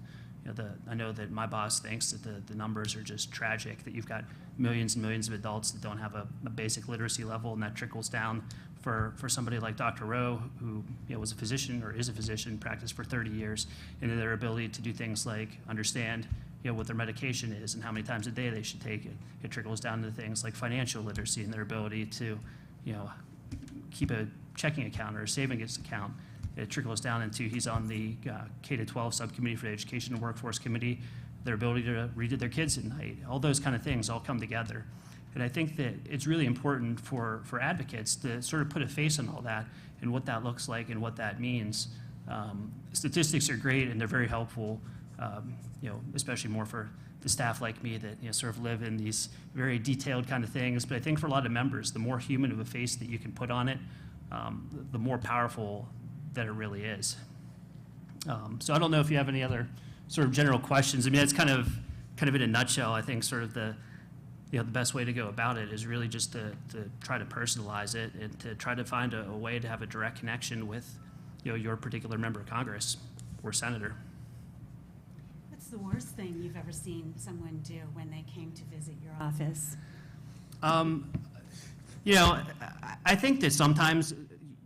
I know that my boss thinks that the numbers are just tragic, that you've got millions and millions of adults that don't have a basic literacy level, and that trickles down for somebody like Dr. Rowe, who was a physician or is a physician, practiced for 30 years, and their ability to do things like understand what their medication is and how many times a day they should take it. It trickles down to things like financial literacy and their ability to keep a checking account or a savings account. It trickles down into, he's on the K-12 subcommittee for the Education and Workforce Committee, their ability to read to their kids at night. All those kind of things all come together. And I think that it's really important for advocates to sort of put a face on all that and what that looks like and what that means. Statistics are great and they're very helpful, especially more for the staff like me that sort of live in these very detailed kind of things. But I think for a lot of members, the more human of a face that you can put on it, the more powerful that it really is. So I don't know if you have any other sort of general questions. I mean, it's kind of in a nutshell. I think sort of the best way to go about it is really just to try to personalize it and to try to find a way to have a direct connection with your particular member of Congress or senator. What's the worst thing you've ever seen someone do when they came to visit your office? I think that sometimes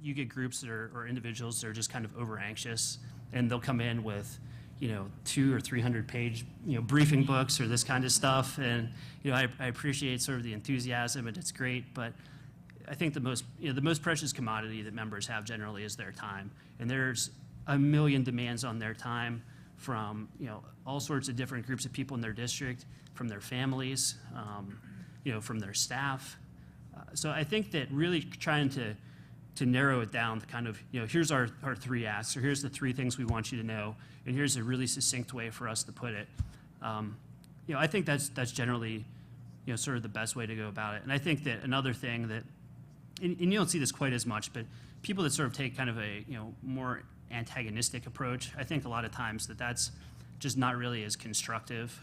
you get groups or individuals that are just kind of over anxious, and they'll come in with 200 or 300 page briefing books or this kind of stuff, and I appreciate sort of the enthusiasm, and it's great, but I think the most precious commodity that members have generally is their time, and there's a million demands on their time from all sorts of different groups of people in their district, from their families, from their staff. So I think that really trying to narrow it down to kind of, here's our 3 asks, or here's the 3 things we want you to know, and here's a really succinct way for us to put it. I think that's generally, sort of the best way to go about it. And I think that another thing that, and you don't see this quite as much, but people that sort of take kind of a, more antagonistic approach, I think a lot of times that's just not really as constructive.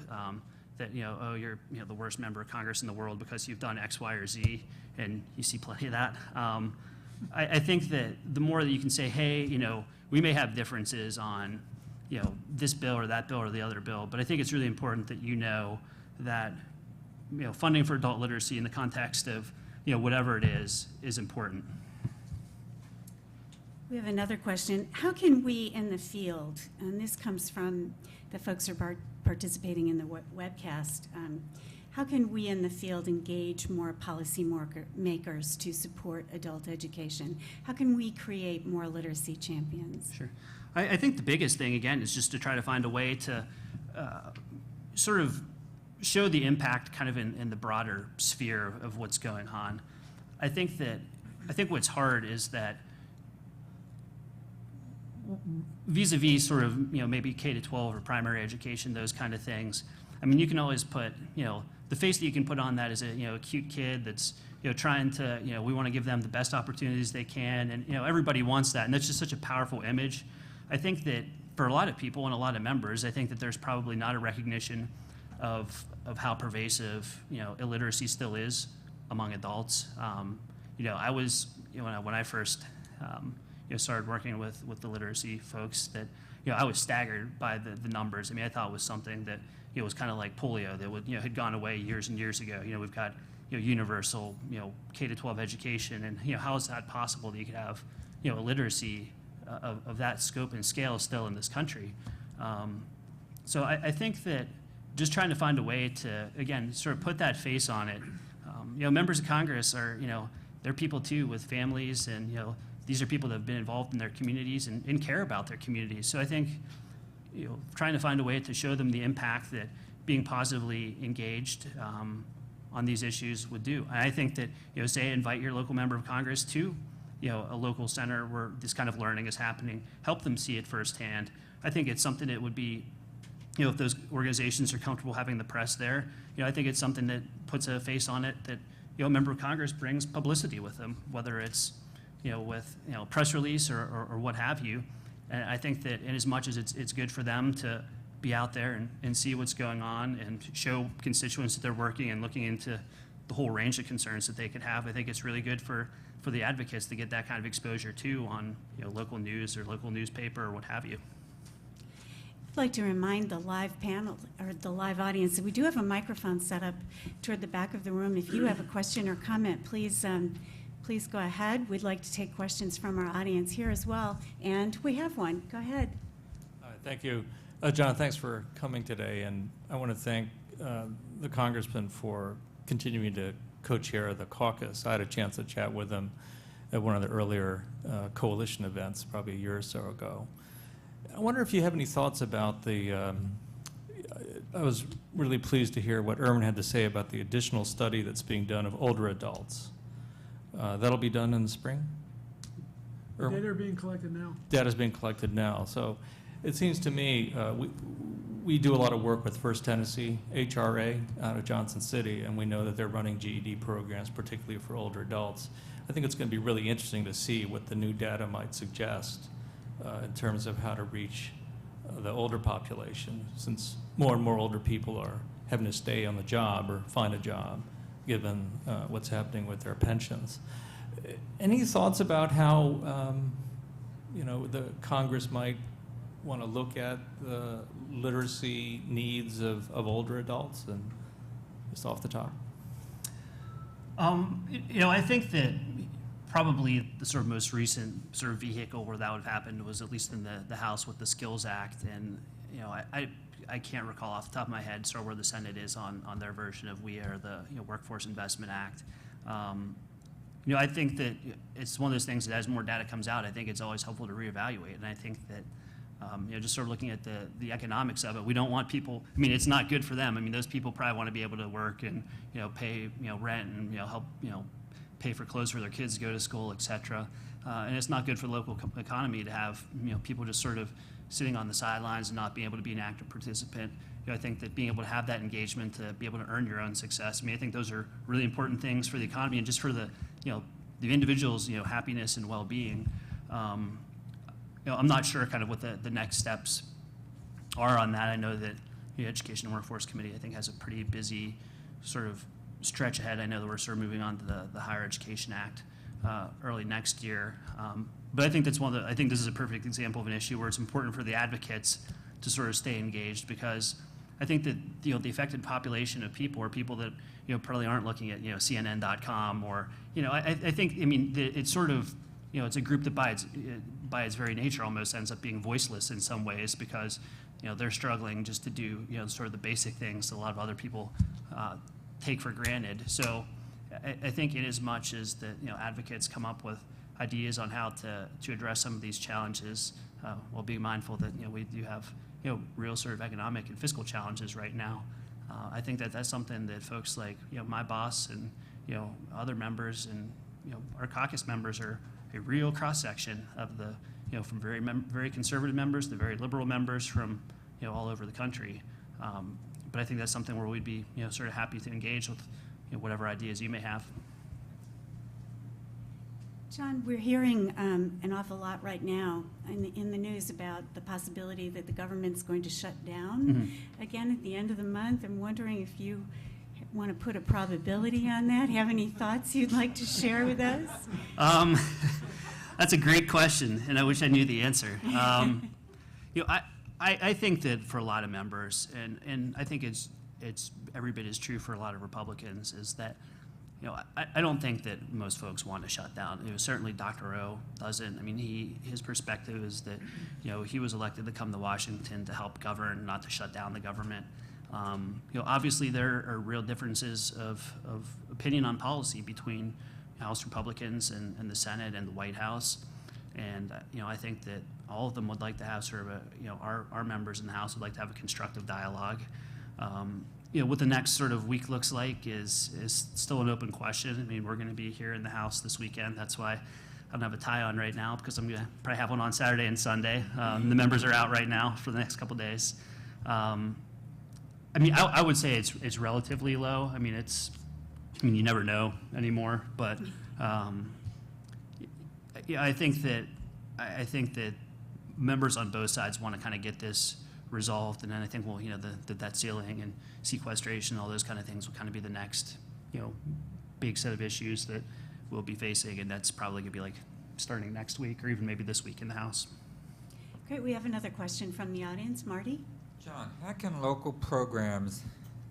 that, oh, you're, the worst member of Congress in the world because you've done X, Y, or Z, and you see plenty of that. I think that the more that you can say, hey, we may have differences on, this bill or that bill or the other bill, but I think it's really important that that, funding for adult literacy in the context of, whatever it is important. We have another question. How can we in the field, and this comes from the folks who are participating in the webcast, how can we in the field engage more policy makers to support adult education? How can we create more literacy champions? Sure. I think the biggest thing, again, is just to try to find a way to sort of show the impact kind of in the broader sphere of what's going on. I think what's hard is that vis-a-vis sort of, maybe K-12 or primary education, those kind of things. I mean, you can always put, the face that you can put on that is a cute kid that's, trying to, we want to give them the best opportunities they can, and, everybody wants that, and that's just such a powerful image. I think that for a lot of people and a lot of members, I think that there's probably not a recognition of how pervasive, illiteracy still is among adults. I was, when I first, started working with the literacy folks, that, I was staggered by the numbers. I mean, I thought it was something that, was kind of like polio that would, had gone away years and years ago. We've got, universal, K-12 education, and, how is that possible that you could have, illiteracy of that scope and scale still in this country? So I think that just trying to find a way to, again, sort of put that face on it. Members of Congress are, they're people too with families, and, these are people that have been involved in their communities and care about their communities. So I think, trying to find a way to show them the impact that being positively engaged on these issues would do. And I think that, say, invite your local member of Congress to, a local center where this kind of learning is happening, help them see it firsthand. I think it's something that would be, if those organizations are comfortable having the press there, I think it's something that puts a face on it that, a member of Congress brings publicity with them, whether it's, with, press release or what have you. And I think that in as much as it's good for them to be out there and see what's going on and show constituents that they're working and looking into the whole range of concerns that they could have, I think it's really good for the advocates to get that kind of exposure too on, local news or local newspaper or what have you. I'd like to remind the live panel or the live audience that we do have a microphone set up toward the back of the room. If you have a question or comment, please go ahead. We'd like to take questions from our audience here as well. And we have one. Go ahead. Thank you. John, thanks for coming today. And I want to thank the Congressman for continuing to co-chair the caucus. I had a chance to chat with him at one of the earlier coalition events, probably a year or so ago. I wonder if you have any thoughts about I was really pleased to hear what Irwin had to say about the additional study that's being done of older adults. That'll be done in the spring? Data are being collected now. Data's being collected now. So it seems to me, we do a lot of work with First Tennessee, HRA, out of Johnson City, and we know that they're running GED programs, particularly for older adults. I think it's going to be really interesting to see what the new data might suggest in terms of how to reach the older population, since more and more older people are having to stay on the job or find a job, given what's happening with their pensions. Any thoughts about how the Congress might want to look at the literacy needs of older adults, and just off the top? I think that probably the sort of most recent sort of vehicle where that would have happened was at least in the House with the Skills Act, and I can't recall off the top of my head sort of where the Senate is on their version of WIA or the Workforce Investment Act. I think that it's one of those things that as more data comes out, I think it's always helpful to reevaluate, and I think that just sort of looking at the economics of it, we don't want people, I mean, it's not good for them. I mean, those people probably want to be able to work and, pay, rent and, help, pay for clothes for their kids to go to school, et cetera. And it's not good for the local economy to have, people just sort of sitting on the sidelines and not being able to be an active participant. I think that being able to have that engagement to be able to earn your own success, I mean, I think those are really important things for the economy and just for the, the individual's, happiness and well-being. I'm not sure kind of what the next steps are on that. I know that Education and Workforce Committee, I think, has a pretty busy sort of stretch ahead. I know that we're sort of moving on to the Higher Education Act early next year. But I think that's I think this is a perfect example of an issue where it's important for the advocates to sort of stay engaged, because I think that, the affected population of people are people that, probably aren't looking at, CNN.com or, I think, it's sort of, it's a group that by its very nature almost ends up being voiceless in some ways, because, they're struggling just to do, sort of the basic things that a lot of other people take for granted. So I think in as much as that, advocates come up with ideas on how to address some of these challenges, while being mindful that, we do have, real sort of economic and fiscal challenges right now. I think that that's something that folks like, my boss and, other members and, our caucus members are a real cross-section of the, from very conservative members to very liberal members from, all over the country. But I think that's something where we'd be, sort of happy to engage with, whatever ideas you may have. John, we're hearing an awful lot right now in the news about the possibility that the government's going to shut down again at the end of the month. I'm wondering if you want to put a probability on that. Have any thoughts you'd like to share with us? That's a great question, and I wish I knew the answer. I think that for a lot of members, and I think it's every bit as true for a lot of Republicans, is that, I don't think that most folks want to shut down. Certainly Dr. O doesn't. His perspective is that, he was elected to come to Washington to help govern, not to shut down the government. Obviously there are real differences of opinion on policy between House Republicans and the Senate and the White House. And, I think that all of them would like to have sort of our members in the House would like to have a constructive dialogue. What the next sort of week looks like is still an open question. We're going to be here in the House this weekend. That's why I don't have a tie on right now, because I'm going to probably have one on Saturday and Sunday. The members are out right now for the next couple days. I would say it's relatively low. You never know anymore, but I think that members on both sides want to kind of get this resolved, and then I think, the debt ceiling and sequestration, all those kind of things will kind of be the next, big set of issues that we'll be facing, and that's probably going to be like starting next week or even maybe this week in the House. Great. We have another question from the audience. Marty? John, how can local programs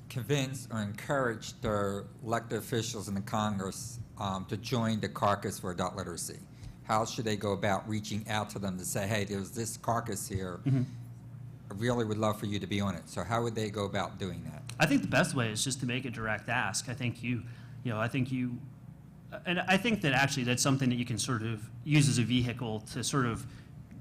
convince or encourage the elected officials in the Congress to join the Caucus for Adult Literacy? How should they go about reaching out to them to say, hey, there's this caucus here. I really would love for you to be on it. So how would they go about doing that? I think the best way is just to make a direct ask. I think that actually that's something that you can sort of use as a vehicle to sort of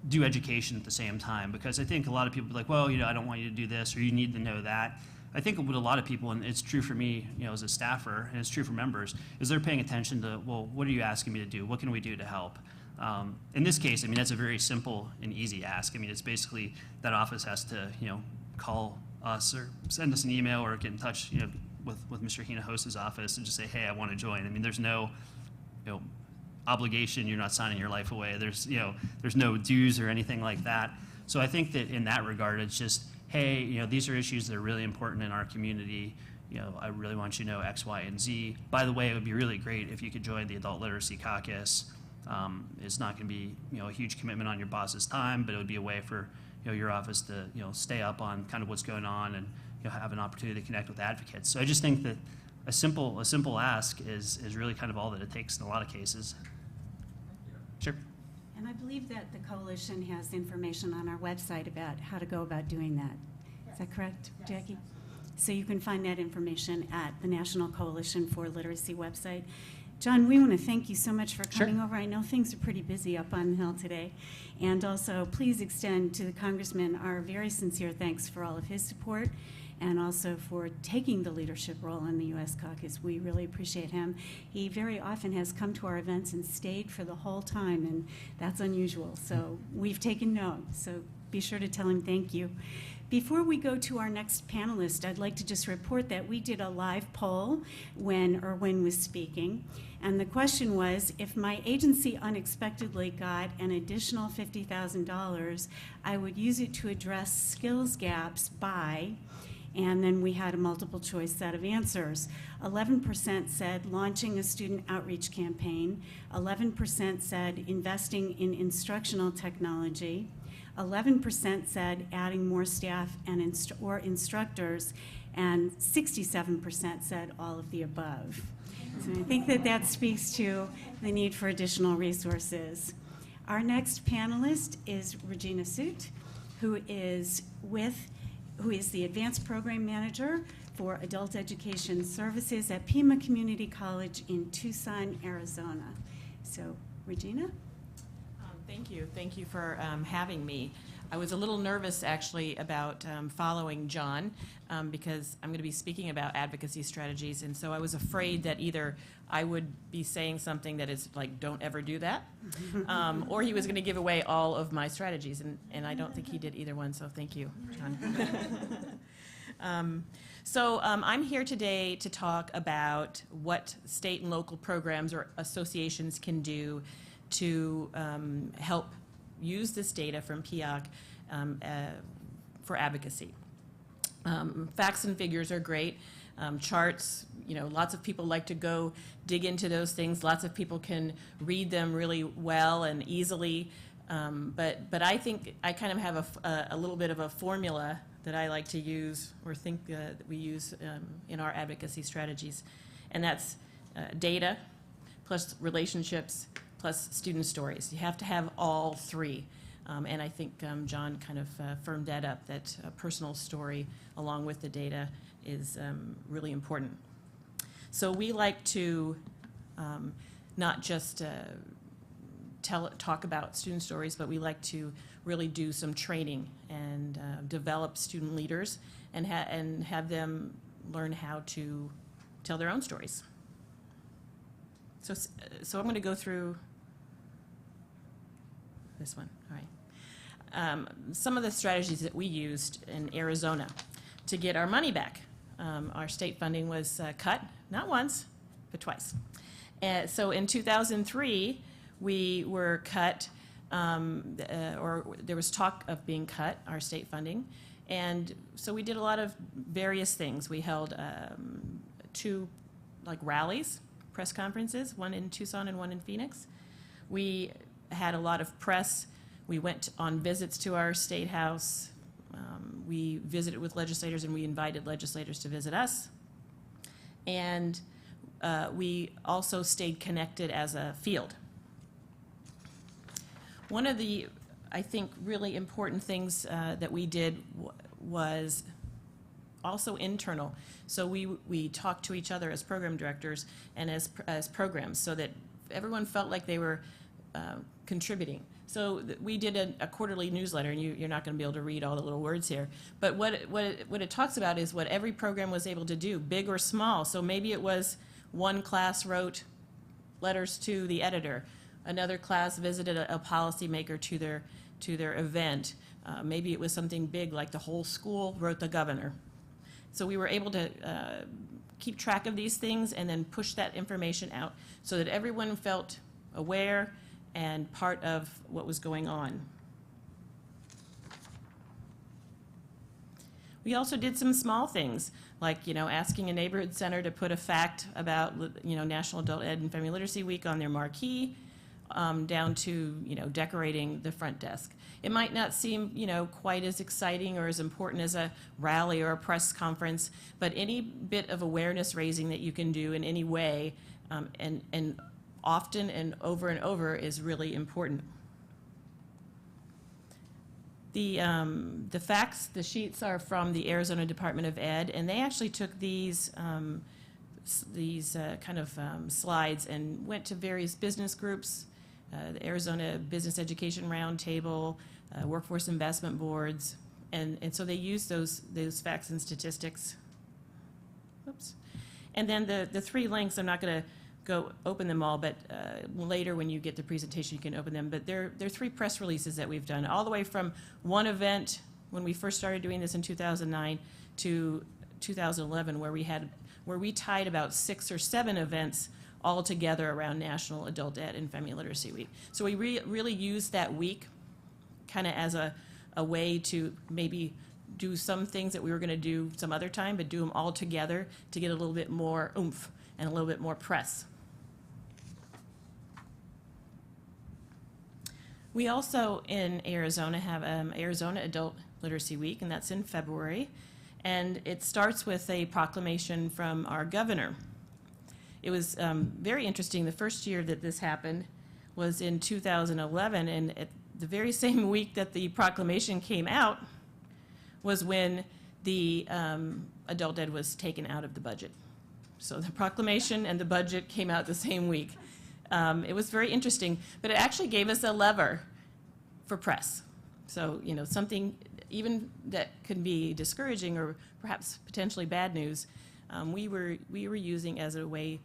do education at the same time, because I think a lot of people are like, well, I don't want you to do this, or you need to know that. I think what a lot of people, and it's true for me, as a staffer, and it's true for members, is they're paying attention to, well, what are you asking me to do? What can we do to help? In this case, that's a very simple and easy ask. It's basically that office has to, call us or send us an email or get in touch, with Mr. Hinojosa's office and just say, hey, I want to join. There's no, obligation. You're not signing your life away. There's no dues or anything like that. So I think that in that regard, it's just, hey, these are issues that are really important in our community. I really want you to know X, Y, and Z. By the way, it would be really great if you could join the Adult Literacy Caucus. It's not going to be, a huge commitment on your boss's time, but it would be a way for, your office to, stay up on kind of what's going on and, have an opportunity to connect with advocates. So I just think that a simple ask is really kind of all that it takes in a lot of cases. Sure. And I believe that the coalition has information on our website about how to go about doing that. Is that correct, Jackie? So you can find that information at the National Coalition for Literacy website. John, we want to thank you so much for coming over. I know things are pretty busy up on the Hill today. And also, please extend to the Congressman our very sincere thanks for all of his support and also for taking the leadership role in the U.S. Caucus. We really appreciate him. He very often has come to our events and stayed for the whole time, and that's unusual. So we've taken note. So be sure to tell him thank you. Before we go to our next panelist, I'd like to just report that we did a live poll when Irwin was speaking. And the question was, if my agency unexpectedly got an additional $50,000, I would use it to address skills gaps by And then we had a multiple choice set of answers. 11% said launching a student outreach campaign. 11% said investing in instructional technology. 11% said adding more staff and or instructors, and 67% said all of the above. So I think that speaks to the need for additional resources. Our next panelist is Regina Suitt, who is the Advanced Program Manager for Adult Education Services at Pima Community College in Tucson, Arizona. So, Regina? Thank you for having me. I was a little nervous actually about following John because I'm going to be speaking about advocacy strategies, and so I was afraid that either I would be saying something that is like, don't ever do that, or he was going to give away all of my strategies, and I don't think he did either one, so thank you, John. I'm here today to talk about what state and local programs or associations can do to help use this data from PIAAC for advocacy. Facts and figures are great. Charts, lots of people like to go dig into those things. Lots of people can read them really well and easily. But I think I kind of have a little bit of a formula that I like to use or think that we use in our advocacy strategies. And that's data plus relationships plus student stories. You have to have all three. And I think John kind of firmed that up, that a personal story along with the data is really important. So we like to not just talk about student stories, but we like to really do some training and develop student leaders and have them learn how to tell their own stories. So I'm going to go through this one. All right. Some of the strategies that we used in Arizona to get our money back. Our state funding was cut, not once, but twice. So in 2003, we were cut, or there was talk of being cut, our state funding. And so we did a lot of various things. We held 2 rallies, press conferences, one in Tucson and one in Phoenix. We had a lot of press. We went on visits to our state house. We visited with legislators, and we invited legislators to visit us. And we also stayed connected as a field. One of the, I think, really important things that we did was also internal. So we talked to each other as program directors and as programs so that everyone felt like they were contributing. So we did a quarterly newsletter, and you're not going to be able to read all the little words here. But what it talks about is what every program was able to do, big or small. So maybe it was one class wrote letters to the editor, another class visited a policymaker to their event. Maybe it was something big like the whole school wrote the governor. So we were able to keep track of these things and then push that information out so that everyone felt aware and part of what was going on. We also did some small things, like asking a neighborhood center to put a fact about National Adult Ed and Family Literacy Week on their marquee, down to decorating the front desk. It might not seem quite as exciting or as important as a rally or a press conference, but any bit of awareness raising that you can do in any way, and often and over is really important. The facts, the sheets are from the Arizona Department of Ed, and they actually took these slides and went to various business groups, the Arizona Business Education Roundtable, workforce investment boards, and so they used those facts and statistics. Oops. And then the 3 links, I'm not going to go open them all, but later when you get the presentation you can open them. But they're 3 press releases that we've done, all the way from one event when we first started doing this in 2009 to 2011, where we tied about 6 or 7 events all together around National Adult Ed and Family Literacy Week. So we really used that week kind of as a way to maybe do some things that we were going to do some other time, but do them all together to get a little bit more oomph and a little bit more press. We also in Arizona have Arizona Adult Literacy Week, and that's in February. And it starts with a proclamation from our governor. It was very interesting. The first year that this happened was in 2011, and at the very same week that the proclamation came out was when the adult ed was taken out of the budget. So the proclamation and the budget came out the same week. It was very interesting, but it actually gave us a lever for press. So, you know, something even that could be discouraging or perhaps potentially bad news, we were using as a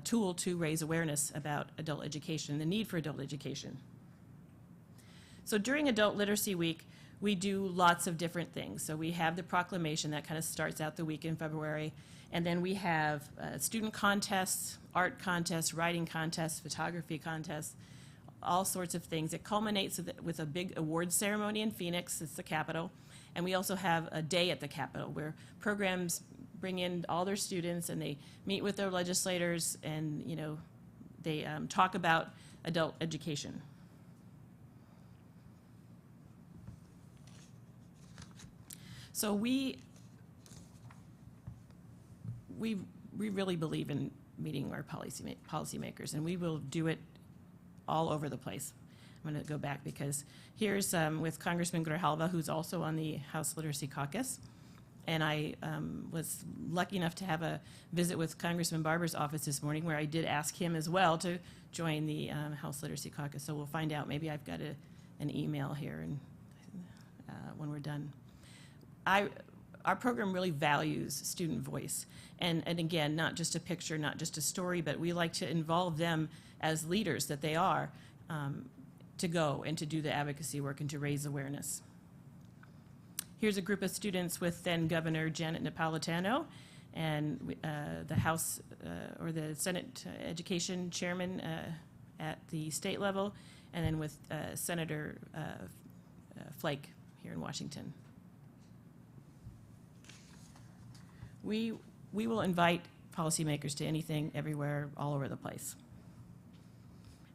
tool to raise awareness about adult education, the need for adult education. So during Adult Literacy Week, we do lots of different things. So we have the proclamation that kind of starts out the week in February, and then we have student contests, art contests, writing contests, photography contests, all sorts of things. It culminates with a big awards ceremony in Phoenix, it's the capital, and we also have a day at the Capitol where programs bring in all their students and they meet with their legislators and, you know, they talk about adult education. So we really believe in meeting our policymakers, and we will do it all over the place. I'm going to go back because here's with Congressman Grijalva, who's also on the House Literacy Caucus, and I was lucky enough to have a visit with Congressman Barber's office this morning where I did ask him as well to join the House Literacy Caucus. So we'll find out. Maybe I've got an email here and when we're done. Our program really values student voice. And again, not just a picture, not just a story, but we like to involve them as leaders that they are to go and to do the advocacy work and to raise awareness. Here's a group of students with then Governor Janet Napolitano and the House or the Senate Education Chairman at the state level, and then with Senator Flake here in Washington. We will invite policymakers to anything, everywhere, all over the place.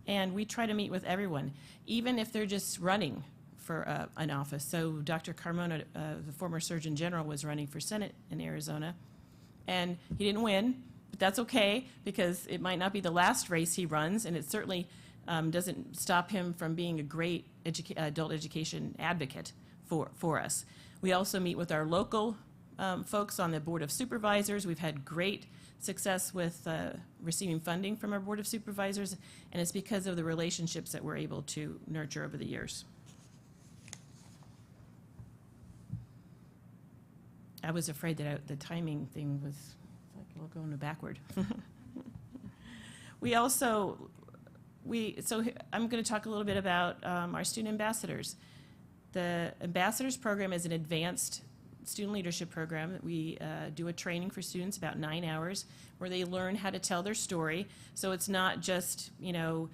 And we try to meet with everyone, even if they're just running for an office. So Dr. Carmona, the former Surgeon General, was running for Senate in Arizona, and he didn't win, but that's okay because it might not be the last race he runs, and it certainly doesn't stop him from being a great adult education advocate for us. We also meet with our local folks on the Board of Supervisors. We've had great success with receiving funding from our Board of Supervisors, and it's because of the relationships that we're able to nurture over the years. I was afraid that the timing thing was like we're going backward. So I'm going to talk a little bit about our student ambassadors. The ambassadors program is an advanced student leadership program that we do a training for students, about 9 hours, where they learn how to tell their story. So it's not just, you know,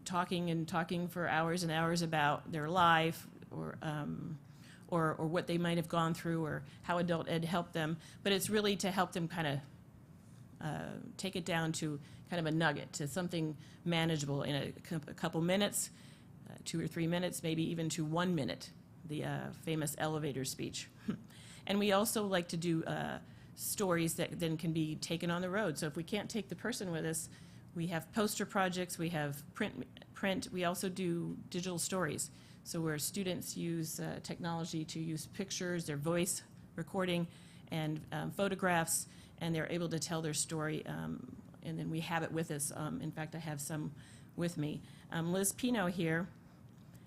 talking for hours and hours about their life or what they might have gone through or how adult ed helped them, but it's really to help them kind of take it down to kind of a nugget, to something manageable in a couple minutes, 2 or 3 minutes, maybe even to 1 minute, the famous elevator speech. And we also like to do stories that then can be taken on the road. So if we can't take the person with us, we have poster projects, we have print. We also do digital stories. So where students use technology to use pictures, their voice recording, and photographs, and they're able to tell their story, and then we have it with us. In fact, I have some with me. Liz Pino here,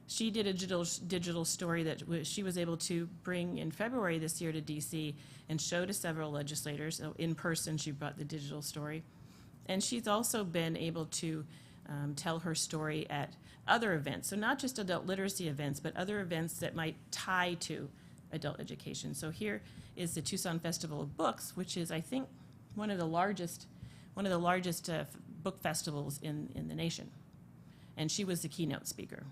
she did a digital story that she was able to bring in February this year to DC and show to several legislators. So in person, she brought the digital story. And she's also been able to tell her story at other events. So not just adult literacy events, but other events that might tie to adult education. So here is the Tucson Festival of Books, which is, I think, one of the largest book festivals in the nation. And she was the keynote speaker.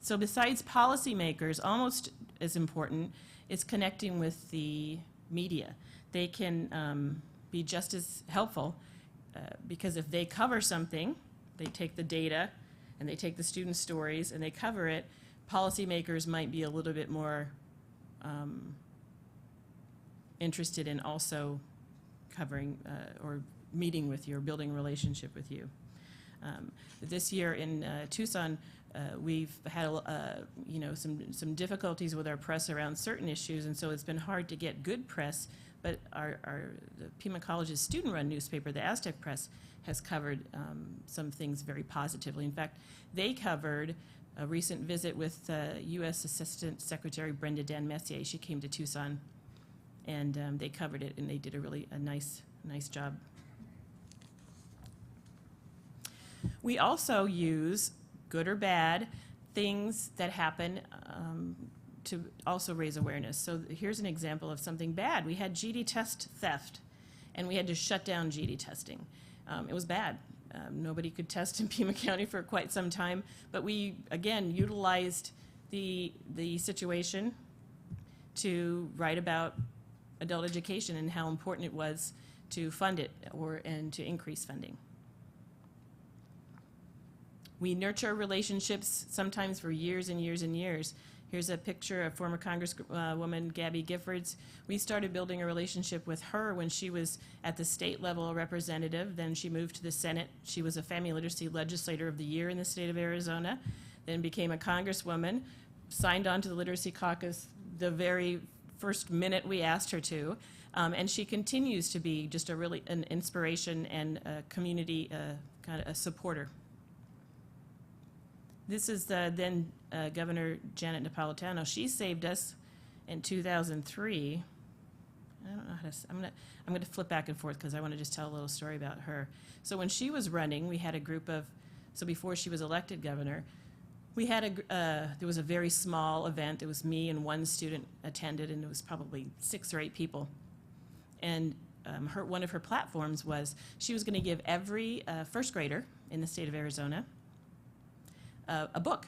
So besides policymakers, almost as important is connecting with the media. They can be just as helpful because if they cover something, they take the data and they take the student stories and they cover it, policymakers might be a little bit more interested in also covering or meeting with you or building a relationship with you. This year in Tucson, we've had some difficulties with our press around certain issues, and so it's been hard to get good press. But the Pima College's student-run newspaper, the Aztec Press, has covered some things very positively. In fact, they covered a recent visit with U.S. Assistant Secretary Brenda Dan Messier. She came to Tucson, and they covered it, and they did a nice job. We also use, good or bad, things that happen to also raise awareness. So here's an example of something bad. We had GED test theft, and we had to shut down GED testing. It was bad. Nobody could test in Pima County for quite some time, but we, again, utilized the situation to write about adult education and how important it was to fund it and to increase funding. We nurture relationships sometimes for years and years and years. Here's a picture of former Congresswoman Gabby Giffords. We started building a relationship with her when she was at the state level representative. Then she moved to the Senate. She was a Family Literacy Legislator of the Year in the state of Arizona, then became a Congresswoman, signed on to the Literacy Caucus the very first minute we asked her to, and she continues to be just an inspiration and a community kind of a supporter. This is then Governor Janet Napolitano. She saved us in 2003. I don't know how to. I'm going to flip back and forth because I want to just tell a little story about her. So when she was running, we had a group of. So before she was elected governor, we had there was a very small event. It was me and one student attended, and it was probably 6 or 8 people. And one of her platforms was she was going to give every first grader in the state of Arizona a book,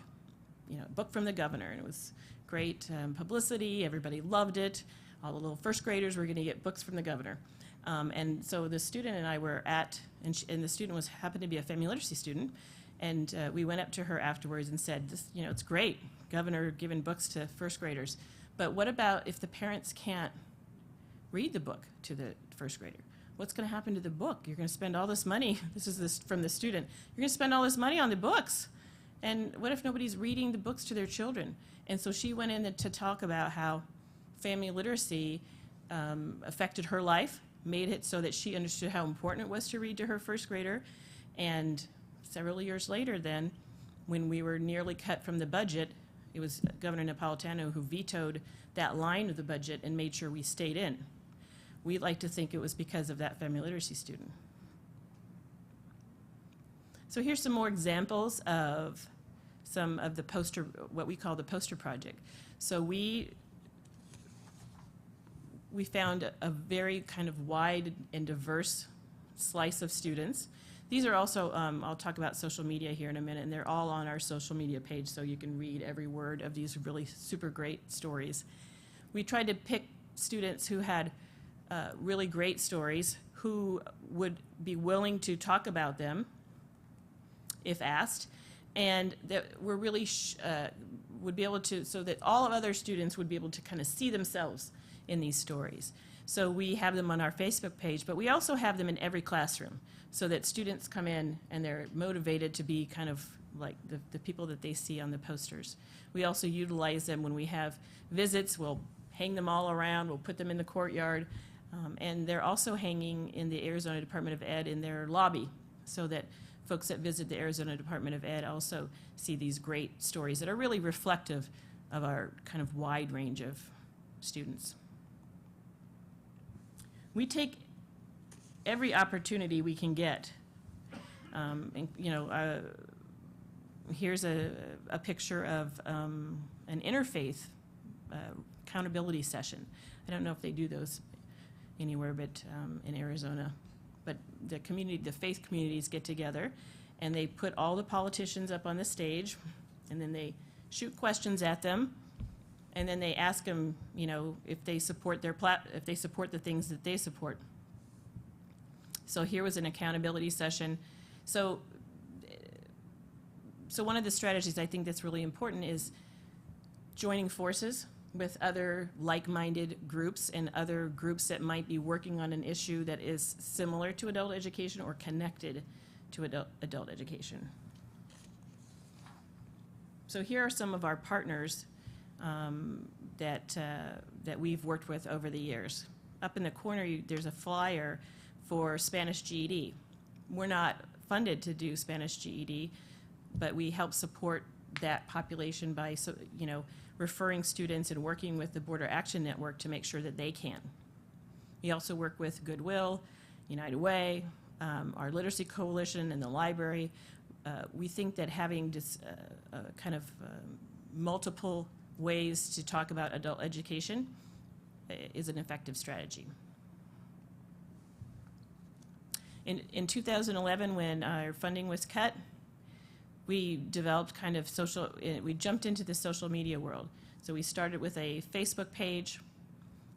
a book from the governor, and it was great publicity. Everybody loved it. All the little first graders were going to get books from the governor, and so the student and I were and the student happened to be a family literacy student, and we went up to her afterwards and said, "This, it's great, governor giving books to first graders, but what about if the parents can't read the book to the first grader? What's going to happen to the book? You're going to spend all this money." This is from the student. "You're going to spend all this money on the books. And what if nobody's reading the books to their children?" And so she went in to talk about how family literacy affected her life, made it so that she understood how important it was to read to her first grader. And several years later then, when we were nearly cut from the budget, it was Governor Napolitano who vetoed that line of the budget and made sure we stayed in. We like to think it was because of that family literacy student. So here's some more examples of some of the what we call the poster project. So we found a very kind of wide and diverse slice of students. These are also, I'll talk about social media here in a minute, and they're all on our social media page, so you can read every word of these really super great stories. We tried to pick students who had really great stories, who would be willing to talk about them if asked, and that were really would be able to, so that all of other students would be able to kind of see themselves in these stories. So we have them on our Facebook page, but we also have them in every classroom so that students come in and they're motivated to be kind of like the people that they see on the posters. We also utilize them when we have visits. We'll hang them all around. We'll put them in the courtyard. And they're also hanging in the Arizona Department of Ed in their lobby so that folks that visit the Arizona Department of Ed also see these great stories that are really reflective of our kind of wide range of students. We take every opportunity we can get. Here's a picture of an interfaith accountability session. I don't know if they do those anywhere but in Arizona. But the faith communities get together, and they put all the politicians up on the stage, and then they shoot questions at them, and then they ask them, you know, if they support if they support the things that they support. So here was an accountability session. So one of the strategies I think that's really important is joining forces with other like-minded groups and other groups that might be working on an issue that is similar to adult education or connected to adult education. So here are some of our partners that we've worked with over the years. Up in the corner, there's a flyer for Spanish GED. We're not funded to do Spanish GED, but we help support that population by, you know, referring students and working with the Border Action Network to make sure that they can. We also work with Goodwill, United Way, our Literacy Coalition, and the library. We think that having just kind of multiple ways to talk about adult education is an effective strategy. In 2011, when our funding was cut, we developed kind of we jumped into the social media world. So we started with a Facebook page.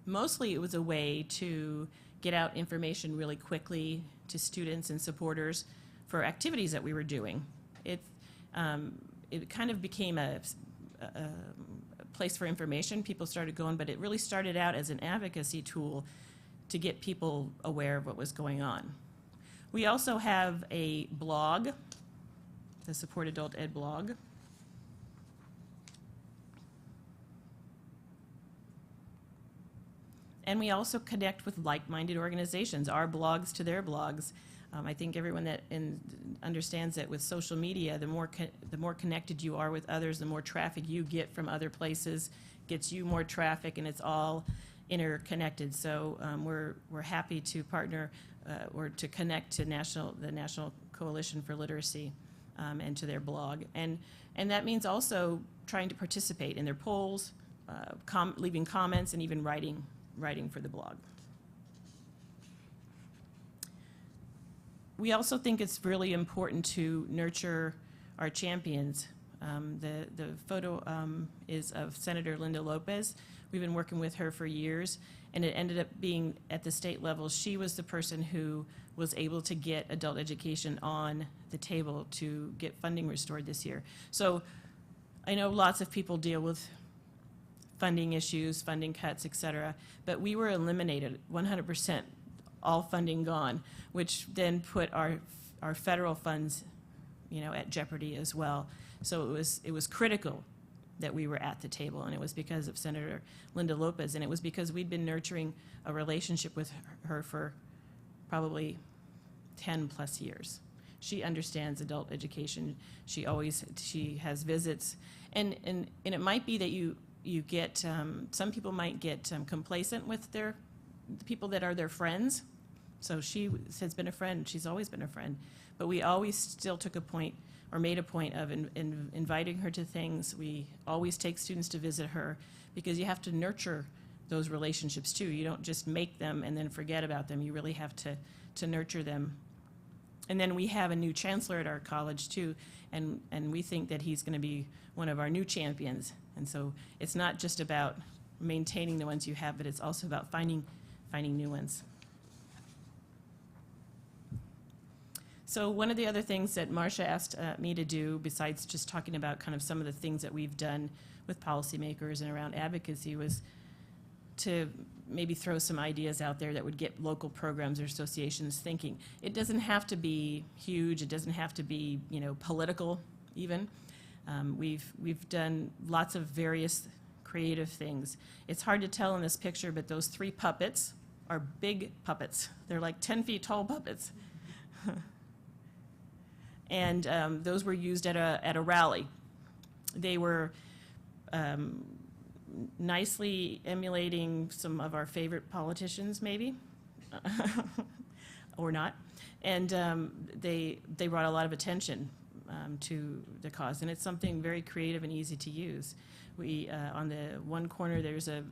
Mostly it was a way to get out information really quickly to students and supporters for activities that we were doing. It kind of became a place for information. People started going, but it really started out as an advocacy tool to get people aware of what was going on. We also have a blog, the Support Adult Ed blog. And we also connect with like-minded organizations, our blogs to their blogs. I think everyone that understands that with social media, the more connected you are with others, the more traffic you get from other places, gets you more traffic, and it's all interconnected. So we're happy to partner or to connect to the National Coalition for Literacy and to their blog. And that means also trying to participate in their polls, leaving comments, and even writing for the blog. We also think it's really important to nurture our champions. The photo is of Senator Linda Lopez. We've been working with her for years, and it ended up being at the state level. She was the person who was able to get adult education on the table to get funding restored this year. So I know lots of people deal with funding issues, funding cuts, et cetera, but we were eliminated 100%, all funding gone, which then put our federal funds, you know, at jeopardy as well. So it was critical that we were at the table, and it was because of Senator Linda Lopez, and it was because we'd been nurturing a relationship with her for probably 10 plus years. She understands adult education. She has visits, and it might be that you get, some people might get complacent with the people that are their friends. So she has been a friend, she's always been a friend, but we always still took a point or made a point of inviting her to things. We always take students to visit her because you have to nurture those relationships too. You don't just make them and then forget about them. You really have to nurture them. And then we have a new chancellor at our college too, and we think that he's going to be one of our new champions. And so it's not just about maintaining the ones you have, but it's also about finding new ones. So one of the other things that Marsha asked me to do, besides just talking about kind of some of the things that we've done with policymakers and around advocacy, was to maybe throw some ideas out there that would get local programs or associations thinking. It doesn't have to be huge. It doesn't have to be, you know, political even. We've done lots of various creative things. It's hard to tell in this picture, but those 3 puppets are big puppets. They're like 10 feet tall puppets. And those were used at a rally. They were nicely emulating some of our favorite politicians, maybe, or not. And they brought a lot of attention to the cause, and it's something very creative and easy to use. We on the one corner there's a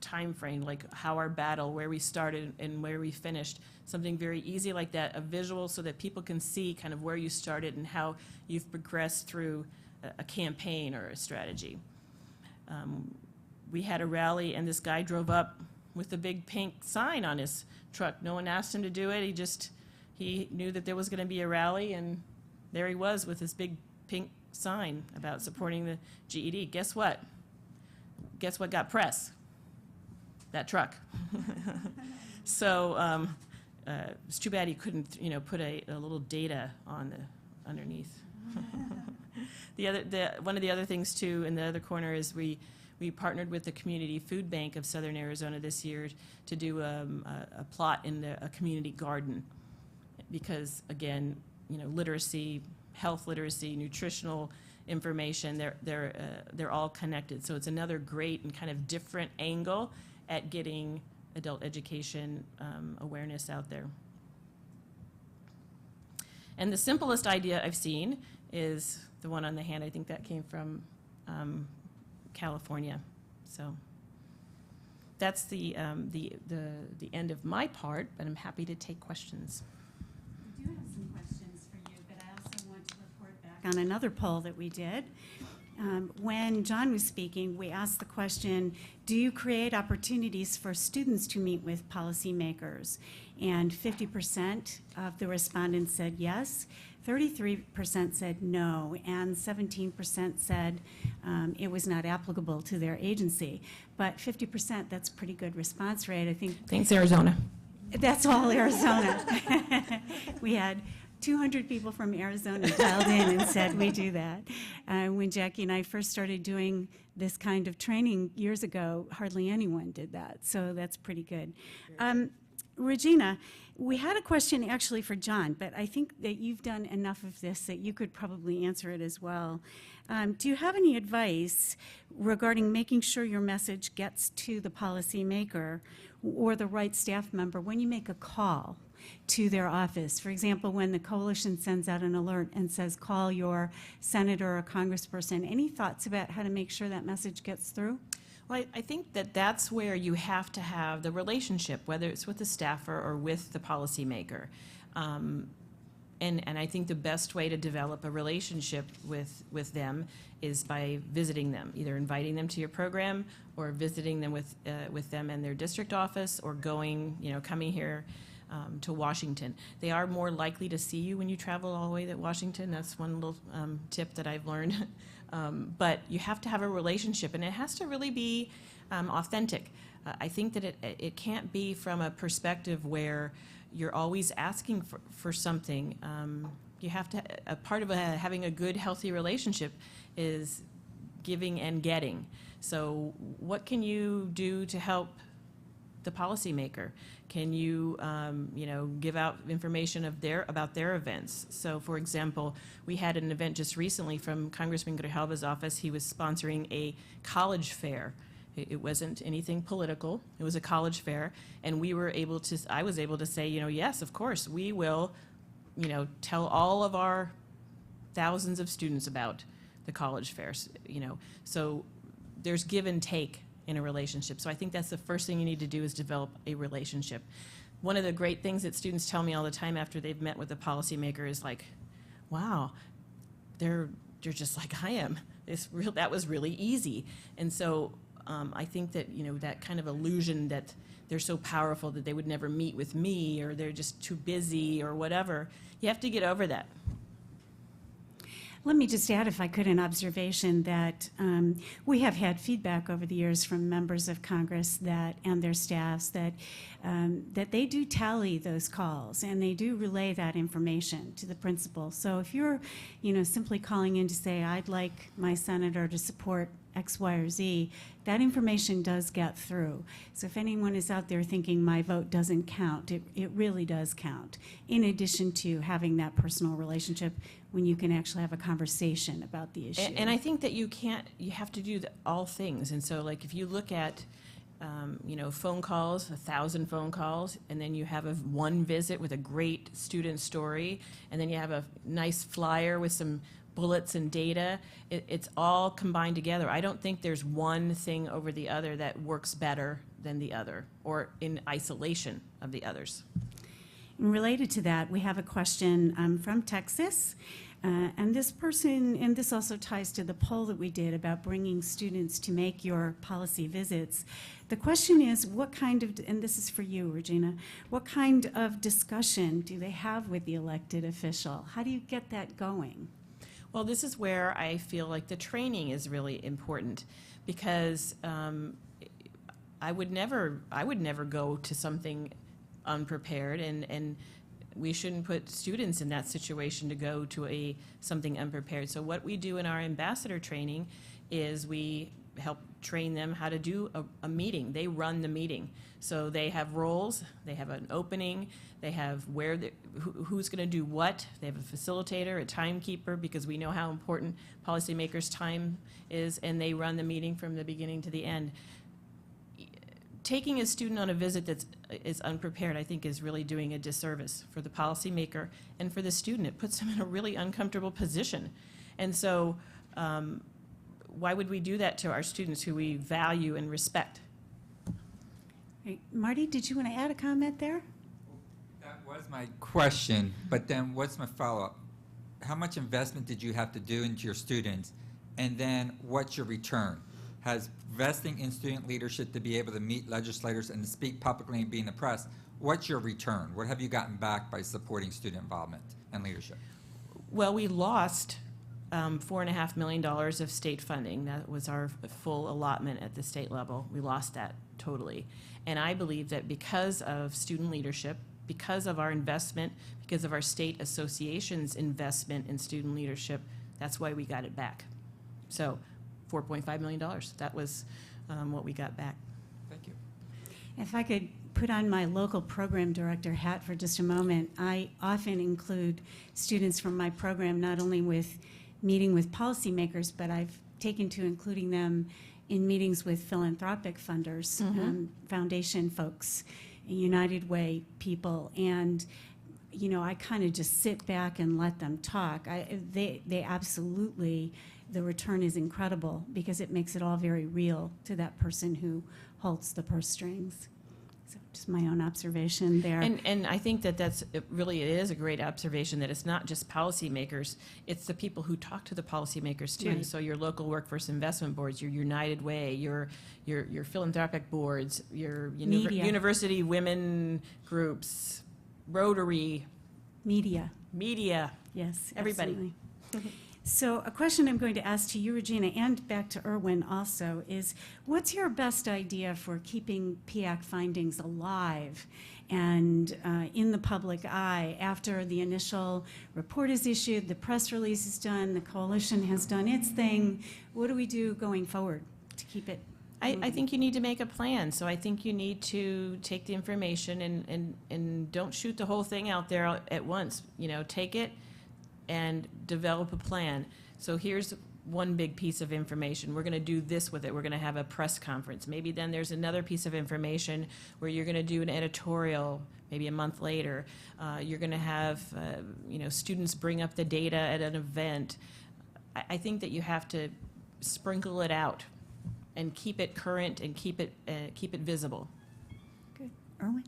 time frame, like how our battle, where we started and where we finished, something very easy like that, a visual so that people can see kind of where you started and how you've progressed through a campaign or a strategy. We had a rally, and this guy drove up with a big pink sign on his truck. No one asked him to do it. He knew that there was going to be a rally, and there he was with this big pink sign about supporting the GED. Guess what? Guess what got press? That truck. So it's too bad he couldn't, put a little data on the underneath. One of the other things too in the other corner is we partnered with the Community Food Bank of Southern Arizona this year to do a plot in a community garden, because again, literacy, health literacy, nutritional information, they're all connected. So it's another great and kind of different angle at getting adult education awareness out there. And the simplest idea I've seen is the one on the hand. I think that came from California. So that's the end of my part, but I'm happy to take questions. I do have some questions for you, but I also want to report back on another poll that we did. When John was speaking, we asked the question, do you create opportunities for students to meet with policymakers? And 50% of the respondents said yes, 33% said no, and 17% said it was not applicable to their agency. But 50%, that's a pretty good response rate, I think. Thanks, Arizona. That's all Arizona. We had 200 people from Arizona dialed in and said we do that. When Jackie and I first started doing this kind of training years ago, hardly anyone did that, so that's pretty good. Regina, we had a question actually for John, but I think that you've done enough of this that you could probably answer it as well. Do you have any advice regarding making sure your message gets to the policymaker or the right staff member when you make a call to their office? For example, when the coalition sends out an alert and says, call your senator or congressperson, any thoughts about how to make sure that message gets through? Well, I think that's where you have to have the relationship, whether it's with the staffer or with the policymaker. And I think the best way to develop a relationship with them is by visiting them, either inviting them to your program or visiting them with them in their district office, or coming here to Washington. They are more likely to see you when you travel all the way to Washington. That's one little tip that I've learned. But you have to have a relationship, and it has to really be authentic. I think that it can't be from a perspective where you're always asking for something. You have to, a part of having a good, healthy relationship is giving and getting. So what can you do to help the policymaker? Can you, give out information about their events? So, for example, we had an event just recently from Congressman Grijalva's office. He was sponsoring a college fair. It wasn't anything political. It was a college fair, and I was able to say, yes, of course, we will, tell all of our thousands of students about the college fairs. So there's give and take in a relationship. So I think that's the first thing you need to do, is develop a relationship. One of the great things that students tell me all the time after they've met with a policymaker is like, wow, they're just like I am. That was really easy. And so I think that, that kind of illusion that they're so powerful that they would never meet with me, or they're just too busy or whatever, you have to get over that. Let me just add, if I could, an observation that we have had feedback over the years from members of Congress and their staffs that they do tally those calls, and they do relay that information to the principal. So if you're, simply calling in to say, I'd like my senator to support X, Y, or Z, that information does get through. So if anyone is out there thinking my vote doesn't count, it really does count, in addition to having that personal relationship when you can actually have a conversation about the issue. And I think that you have to do all things. And so, like, if you look at, phone calls, 1,000 phone calls, and then you have one visit with a great student story, and then you have a nice flyer with some bullets and data, it's all combined together. I don't think there's one thing over the other that works better than the other, or in isolation of the others. And related to that, we have a question from Texas. And this person, and this also ties to the poll that we did about bringing students to make your policy visits. The question is, what kind of, and this is for you, Regina, what kind of discussion do they have with the elected official? How do you get that going? Well, this is where I feel like the training is really important, because I would never go to something unprepared, and we shouldn't put students in that situation to go to something unprepared. So what we do in our ambassador training is we help train them how to do a meeting. They run the meeting. So they have roles, they have an opening, they have who's going to do what. They have a facilitator, a timekeeper, because we know how important policymakers' time is, and they run the meeting from the beginning to the end. Taking a student on a visit that is unprepared, I think, is really doing a disservice for the policymaker and for the student. It puts them in a really uncomfortable position. And so why would we do that to our students who we value and respect? Right. Marty, did you want to add a comment there? That was my question, but then what's my follow-up? How much investment did you have to do into your students, and then what's your return? Has investing in student leadership to be able to meet legislators and to speak publicly and be in the press, what's your return? What have you gotten back by supporting student involvement and leadership? Well, we lost $4.5 million of state funding. That was our full allotment at the state level. We lost that totally. And I believe that because of student leadership, because of our investment, because of our state association's investment in student leadership, that's why we got it back. So $4.5 million, that was what we got back. Thank you. If I could put on my local program director hat for just a moment, I often include students from my program not only with meeting with policymakers, but I've taken to including them in meetings with philanthropic funders, foundation folks, United Way people, and you know, I kind of just sit back and let them talk. They absolutely, the return is incredible because it makes it all very real to that person who holds the purse strings. So just my own observation there. And I think that it really is a great observation that it's not just policymakers, it's the people who talk to the policymakers too. Right. So your local workforce investment boards, your United Way, your philanthropic boards, your Media. university women groups, Rotary, Media. Yes, Everybody. absolutely. So a question I'm going to ask to you, Regina, and back to Irwin also, is what's your best idea for keeping PIAAC findings alive and in the public eye after the initial report is issued, the press release is done, the coalition has done its thing? What do we do going forward to keep it I think you need to make a plan. So I think you need to take the information and don't shoot the whole thing out there at once. You know, take it and develop a plan. So here's one big piece of information. We're going to do this with it. We're going to have a press conference. Maybe then there's another piece of information where you're going to do an editorial maybe a month later. You're going to have students bring up the data at an event. I think that you have to sprinkle it out and keep it current and keep it visible. Good. Irwin?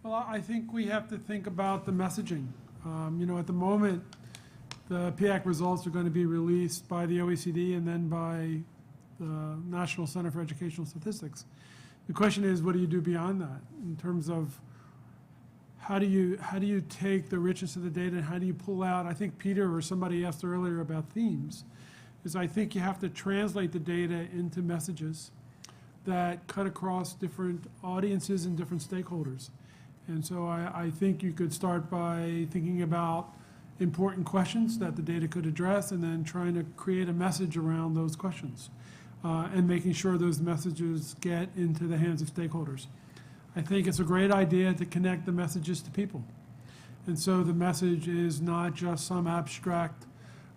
Well, I think we have to think about the messaging. At the moment, the PIAAC results are going to be released by the OECD and then by the National Center for Educational Statistics. The question is, what do you do beyond that in terms of how do you take the richness of the data and how do you pull out? I think Peter or somebody asked earlier about themes. Is I think you have to translate the data into messages that cut across different audiences and different stakeholders. And so I think you could start by thinking about important questions that the data could address and then trying to create a message around those questions and making sure those messages get into the hands of stakeholders. I think it's a great idea to connect the messages to people. And so the message is not just some abstract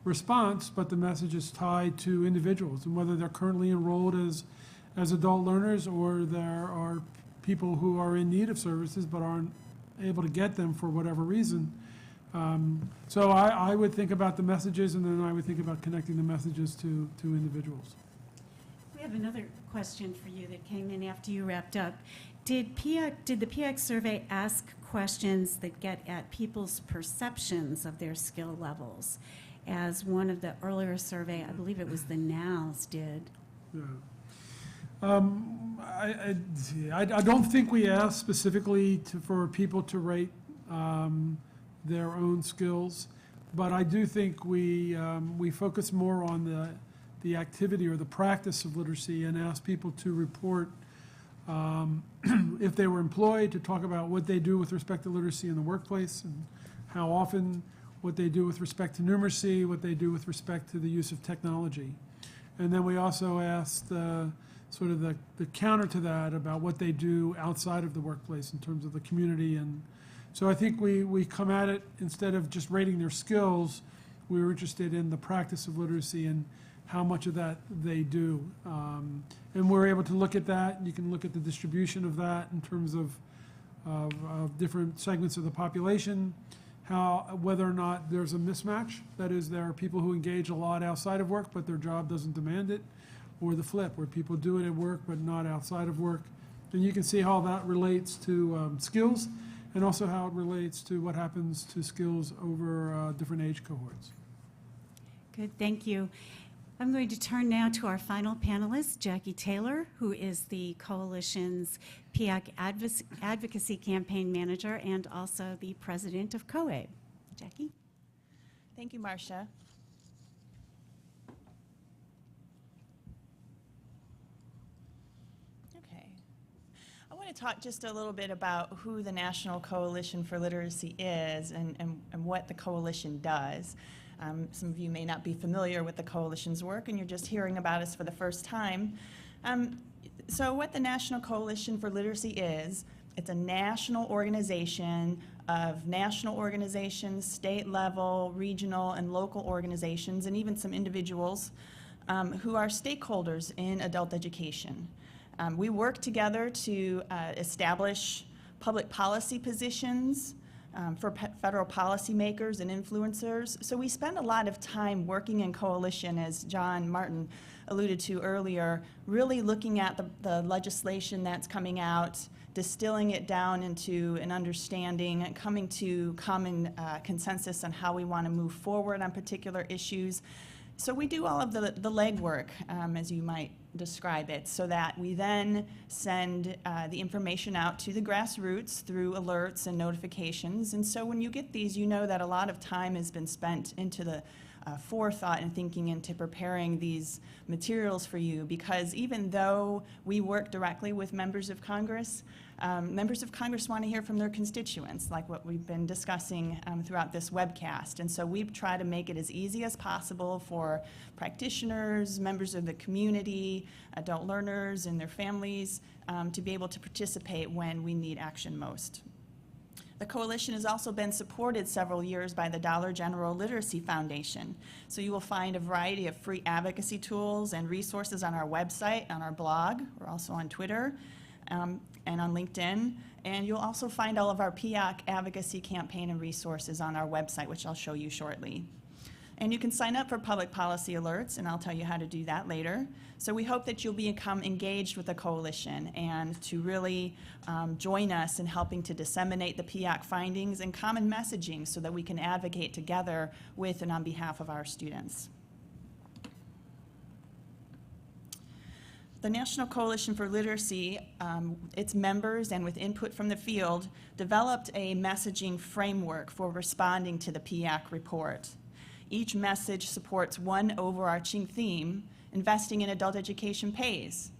response, but the message is tied to individuals and whether they're currently enrolled as adult learners or there are people who are in need of services but aren't able to get them for whatever reason. So I would think about the messages and then I would think about connecting the messages to individuals. We have another question for you that came in after you wrapped up. Did the PIAAC survey ask questions that get at people's perceptions of their skill levels, as one of the earlier survey, I believe it was the NOWS, did? Yeah. I don't think we asked specifically for people to rate their own skills, but I do think we focus more on the activity or the practice of literacy and ask people to report if they were employed, to talk about what they do with respect to literacy in the workplace and how often, what they do with respect to numeracy, what they do with respect to the use of technology. And then we also asked sort of the counter to that about what they do outside of the workplace in terms of the community. And so I think we come at it, instead of just rating their skills, we were interested in the practice of literacy and how much of that they do. And we're able to look at that. You can look at the distribution of that in terms of different segments of the population, whether or not there's a mismatch. That is, there are people who engage a lot outside of work, but their job doesn't demand it, or the flip, where people do it at work but not outside of work. And you can see how that relates to skills, and also how it relates to what happens to skills over different age cohorts. Good, thank you. I'm going to turn now to our final panelist, Jackie Taylor, who is the Coalition's PIAAC Advocacy Campaign Manager and also the President of COABE. Jackie? Thank you, Marsha. Okay. I want to talk just a little bit about who the National Coalition for Literacy is and what the coalition does. Some of you may not be familiar with the coalition's work, and you're just hearing about us for the first time. So what the National Coalition for Literacy is, it's a national organization of national organizations, state level, regional, and local organizations, and even some individuals who are stakeholders in adult education. We work together to establish public policy positions for federal policymakers and influencers. So we spend a lot of time working in coalition, as John Martin alluded to earlier, really looking at the legislation that's coming out, distilling it down into an understanding, and coming to common consensus on how we want to move forward on particular issues. So we do all of the legwork, as you might describe it, so that we then send the information out to the grassroots through alerts and notifications. And so when you get these, you know that a lot of time has been spent into the forethought and thinking into preparing these materials for you, because even though we work directly with members of Congress want to hear from their constituents, like what we've been discussing throughout this webcast. And so we try to make it as easy as possible for practitioners, members of the community, adult learners and their families to be able to participate when we need action most. The coalition has also been supported several years by the Dollar General Literacy Foundation. So you will find a variety of free advocacy tools and resources on our website, on our blog. We're also on Twitter and on LinkedIn. And you'll also find all of our PIAAC advocacy campaign and resources on our website, which I'll show you shortly. And you can sign up for public policy alerts, and I'll tell you how to do that later. So we hope that you'll become engaged with the coalition and to really join us in helping to disseminate the PIAAC findings and common messaging so that we can advocate together with and on behalf of our students. The National Coalition for Literacy, its members and with input from the field, developed a messaging framework for responding to the PIAAC report. Each message supports one overarching theme: investing in adult education pays.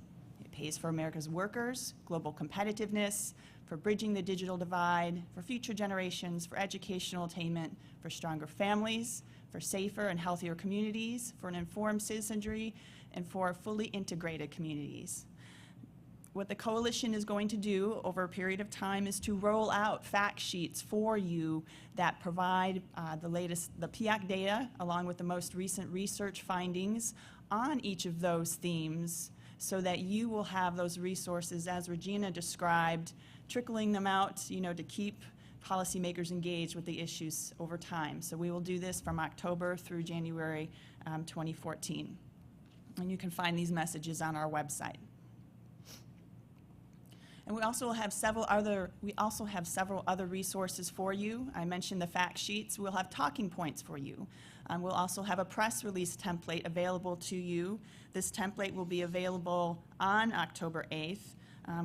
It pays for America's workers, global competitiveness, for bridging the digital divide, for future generations, for educational attainment, for stronger families, for safer and healthier communities, for an informed citizenry, and for fully integrated communities. What the coalition is going to do over a period of time is to roll out fact sheets for you that provide the PIAAC data along with the most recent research findings on each of those themes, so that you will have those resources, as Regina described, trickling them out, to keep policymakers engaged with the issues over time. So we will do this from October through January 2014. And you can find these messages on our website. And we also have several other resources for you. I mentioned the fact sheets. We'll have talking points for you. We'll also have a press release template available to you. This template will be available on October 8th.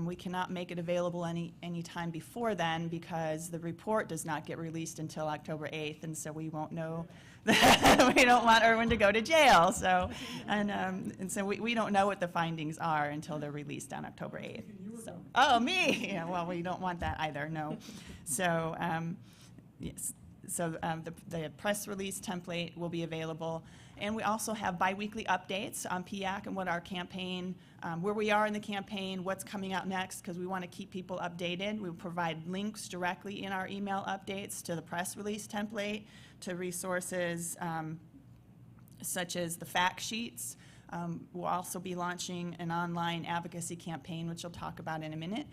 We cannot make it available any time before then because the report does not get released until October 8th, and so we won't know. We don't want Irwin to go to jail, so we don't know what the findings are until they're released on October 8th. So, oh, me? Yeah, well, we don't want that either. No. So yes. So the press release template will be available. And we also have biweekly updates on PIAAC and what our campaign, where we are in the campaign, what's coming out next, because we want to keep people updated. We provide links directly in our email updates to the press release template, to resources such as the fact sheets. We'll also be launching an online advocacy campaign, which I'll talk about in a minute.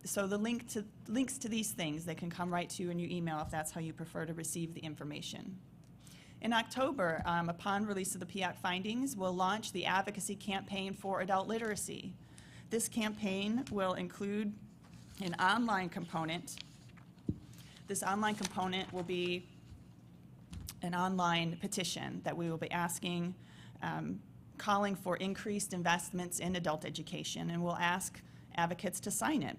So the links to these things, they can come right to you in your email if that's how you prefer to receive the information. In October, upon release of the PIAAC findings, we'll launch the advocacy campaign for adult literacy. This campaign will include an online component. This online component will be an online petition that we will be asking, calling for increased investments in adult education, and we'll ask advocates to sign it.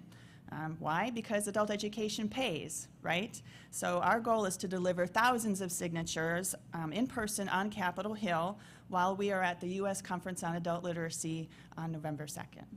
Why? Because adult education pays, right? So our goal is to deliver thousands of signatures in person on Capitol Hill while we are at the U.S. Conference on Adult Literacy on November 2nd.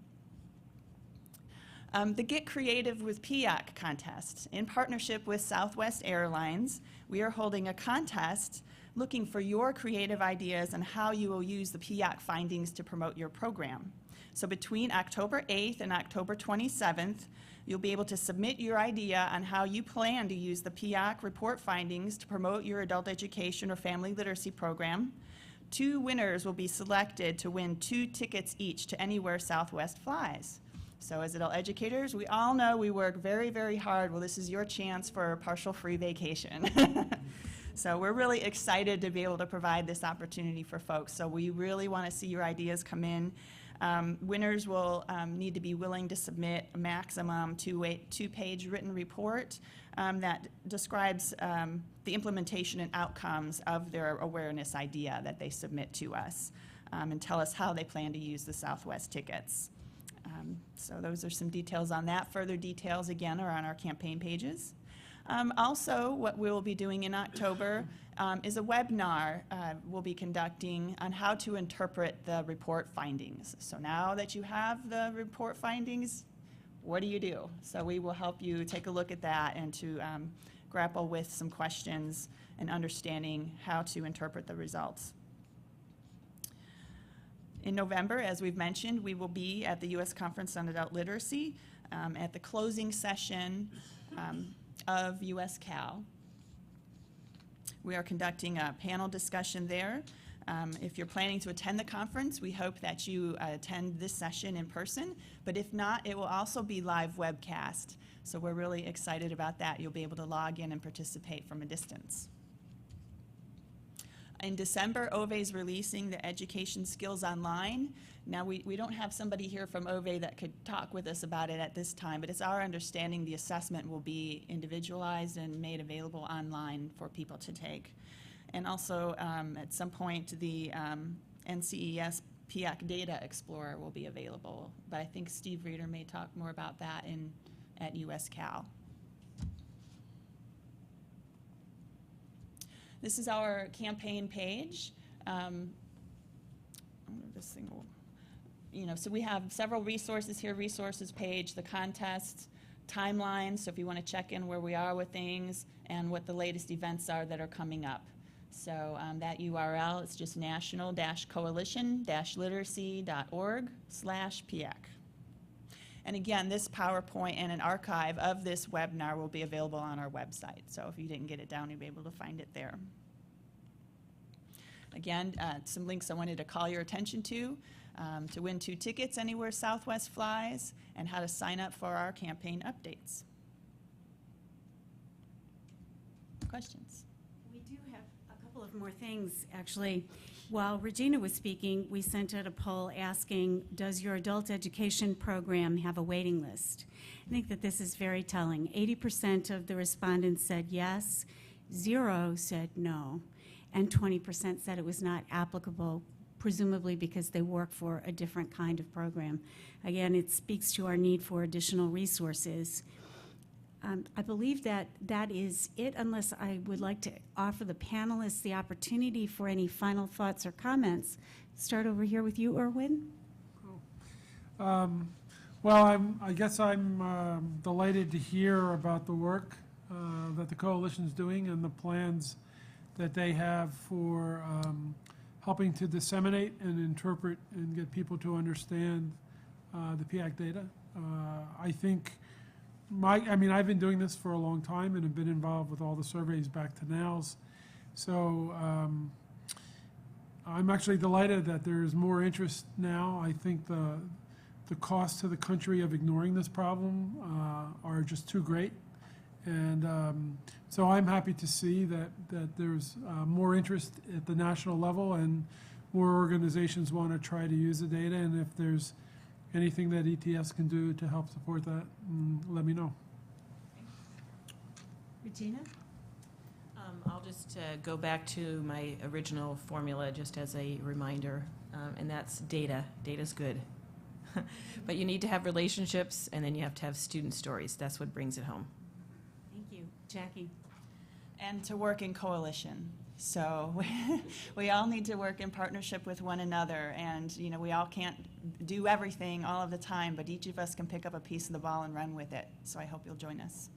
The Get Creative with PIAAC contest. In partnership with Southwest Airlines, we are holding a contest looking for your creative ideas on how you will use the PIAAC findings to promote your program. So between October 8th and October 27th, you'll be able to submit your idea on how you plan to use the PIAAC report findings to promote your adult education or family literacy program. 2 winners will be selected to win 2 tickets each to anywhere Southwest flies. So as adult educators, we all know we work very, very hard. Well, this is your chance for a partial free vacation. So we're really excited to be able to provide this opportunity for folks. So we really want to see your ideas come in. Winners will need to be willing to submit a maximum 2-page written report that describes the implementation and outcomes of their awareness idea that they submit to us, and tell us how they plan to use the Southwest tickets. So those are some details on that. Further details, again, are on our campaign pages. Also, what we'll be doing in October is a webinar we'll be conducting on how to interpret the report findings. So now that you have the report findings, what do you do? So we will help you take a look at that and to grapple with some questions and understanding how to interpret the results. In November, as we've mentioned, we will be at the U.S. Conference on Adult Literacy at the closing session of US Cal. We are conducting a panel discussion there. If you're planning to attend the conference, we hope that you attend this session in person, but if not, it will also be live webcast. So we're really excited about that. You'll be able to log in and participate from a distance. In December, OVE is releasing the Education Skills Online. Now, we don't have somebody here from OVE that could talk with us about it at this time, but it's our understanding the assessment will be individualized and made available online for people to take. And also, at some point, the NCES PIAAC Data Explorer will be available, but I think Steve Reeder may talk more about that at US Cal. This is our campaign page. This thing will, so we have several resources here, resources page, the contest, timeline, so if you want to check in where we are with things, and what the latest events are that are coming up. So that URL is just national-coalition-literacy.org/PIAAC. And again, this PowerPoint and an archive of this webinar will be available on our website. So if you didn't get it down, you'll be able to find it there. Again, some links I wanted to call your attention to win 2 tickets anywhere Southwest flies, and how to sign up for our campaign updates. Questions? We do have a couple of more things, actually. While Regina was speaking, we sent out a poll asking, does your adult education program have a waiting list? I think that this is very telling. 80% of the respondents said yes, 0 said no, and 20% said it was not applicable, presumably because they work for a different kind of program. Again, it speaks to our need for additional resources. I believe that that is it, unless I would like to offer the panelists the opportunity for any final thoughts or comments. Start over here with you, Irwin. Well, I guess I'm delighted to hear about the work that the coalition's doing and the plans that they have for helping to disseminate and interpret and get people to understand the PIAAC data. I think I've been doing this for a long time and have been involved with all the surveys back to NOWS. So I'm actually delighted that there is more interest now. I think the costs to the country of ignoring this problem are just too great. And so I'm happy to see that there's more interest at the national level and more organizations want to try to use the data. And if there's anything that ETS can do to help support that, let me know. Regina? I'll just go back to my original formula just as a reminder, and that's data. Data's good. But you need to have relationships, and then you have to have student stories. That's what brings it home. Thank you. Jackie? And to work in coalition. So we all need to work in partnership with one another, and we all can't do everything all of the time, but each of us can pick up a piece of the ball and run with it. So I hope you'll join us.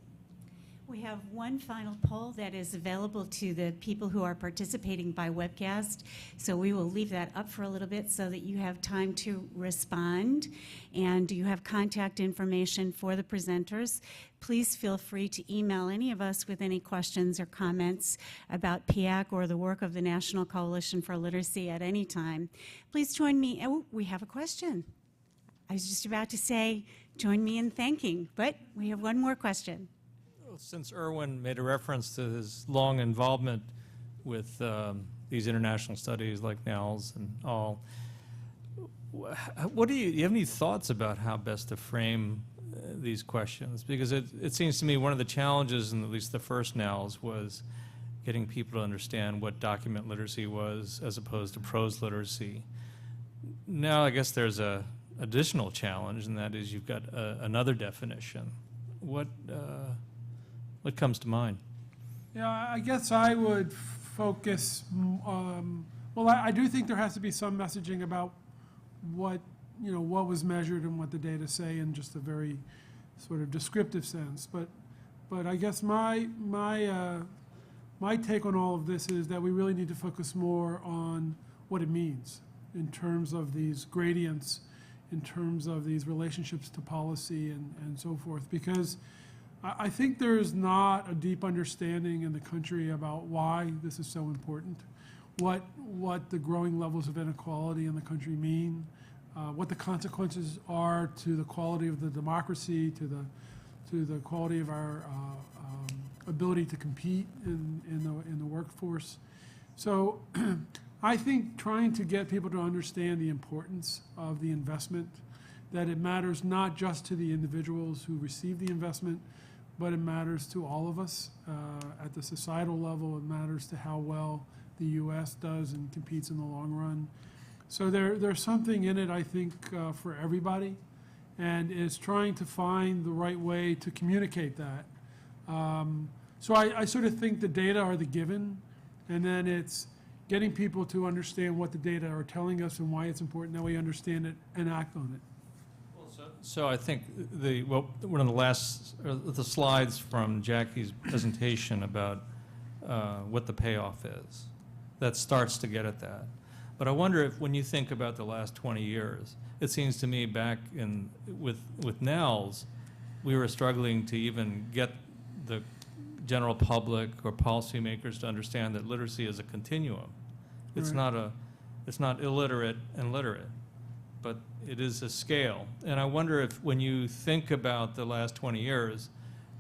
We have one final poll that is available to the people who are participating by webcast. So we will leave that up for a little bit so that you have time to respond. And you have contact information for the presenters. Please feel free to email any of us with any questions or comments about PIAAC or the work of the National Coalition for Literacy at any time. Please join me. Oh, we have a question. I was just about to say, join me in thanking, but we have one more question. Since Irwin made a reference to his long involvement with these international studies like NELS and all, what do you have any thoughts about how best to frame these questions? Because it seems to me one of the challenges in at least the first NELS was getting people to understand what document literacy was as opposed to prose literacy. Now I guess there's a additional challenge, and that is you've got another definition. What comes to mind? Yeah, I guess I would focus, well, I do think there has to be some messaging about what was measured and what the data say in just a very sort of descriptive sense. But I guess my take on all of this is that we really need to focus more on what it means in terms of these gradients, in terms of these relationships to policy and so forth, because I think there's not a deep understanding in the country about why this is so important, what the growing levels of inequality in the country mean, what the consequences are to the quality of the democracy, to the quality of our ability to compete in the workforce. So I think trying to get people to understand the importance of the investment, that it matters not just to the individuals who receive the investment, but it matters to all of us at the societal level. It matters to how well the U.S. does and competes in the long run. So there's something in it, I think, for everybody, and it's trying to find the right way to communicate that. So I sort of think the data are the given, and then it's getting people to understand what the data are telling us and why it's important, that we understand it and act on it. So I think one of the slides from Jackie's presentation about what the payoff is, that starts to get at that. But I wonder if when you think about the last 20 years, it seems to me back with NELS, we were struggling to even get the general public or policymakers to understand that literacy is a continuum. It's Right. It's not illiterate and literate, but it is a scale. And I wonder if when you think about the last 20 years,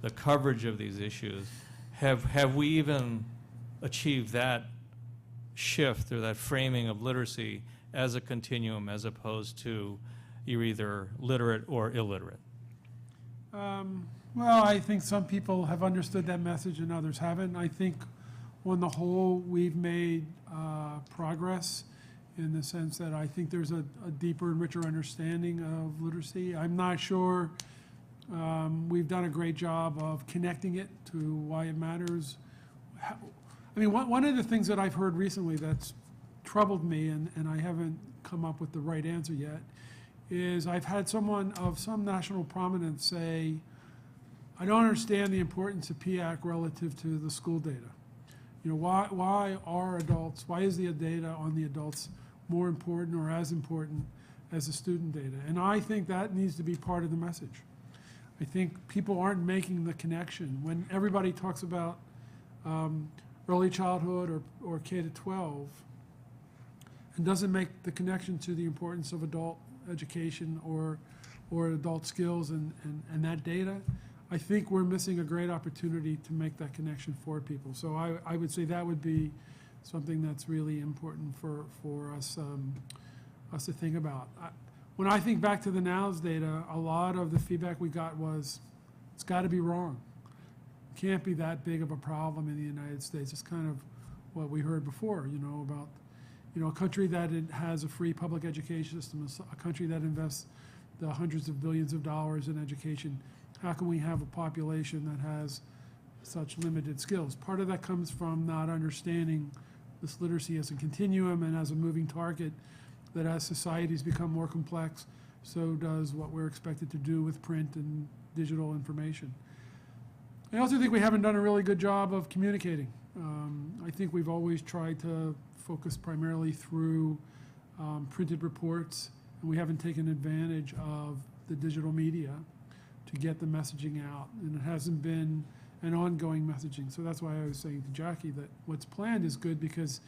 the coverage of these issues, have we even achieve that shift or that framing of literacy as a continuum as opposed to you're either literate or illiterate? Well, I think some people have understood that message and others haven't. I think on the whole, we've made progress in the sense that I think there's a deeper and richer understanding of literacy. I'm not sure we've done a great job of connecting it to why it matters. I mean, one of the things that I've heard recently that's troubled me, and I haven't come up with the right answer yet, is I've had someone of some national prominence say, I don't understand the importance of PIAAC relative to the school data. You know, why are adults, why is the data on the adults more important or as important as the student data? And I think that needs to be part of the message. I think people aren't making the connection. When everybody talks about early childhood or K to 12, and doesn't make the connection to the importance of adult education or adult skills and that data, I think we're missing a great opportunity to make that connection for people. So I would say that would be something that's really important for us to think about. When I think back to the NOWS data, a lot of the feedback we got was, it's got to be wrong. It can't be that big of a problem in the United States. It's kind of what we heard before, you know, about a country that has a free public education system, a country that invests the hundreds of billions of dollars in education. How can we have a population that has such limited skills? Part of that comes from not understanding this literacy as a continuum and as a moving target, that as societies become more complex, so does what we're expected to do with print and digital information. I also think we haven't done a really good job of communicating. I think we've always tried to focus primarily through printed reports, and we haven't taken advantage of the digital media to get the messaging out, and it hasn't been an ongoing messaging. So that's why I was saying to Jackie that what's planned is good, because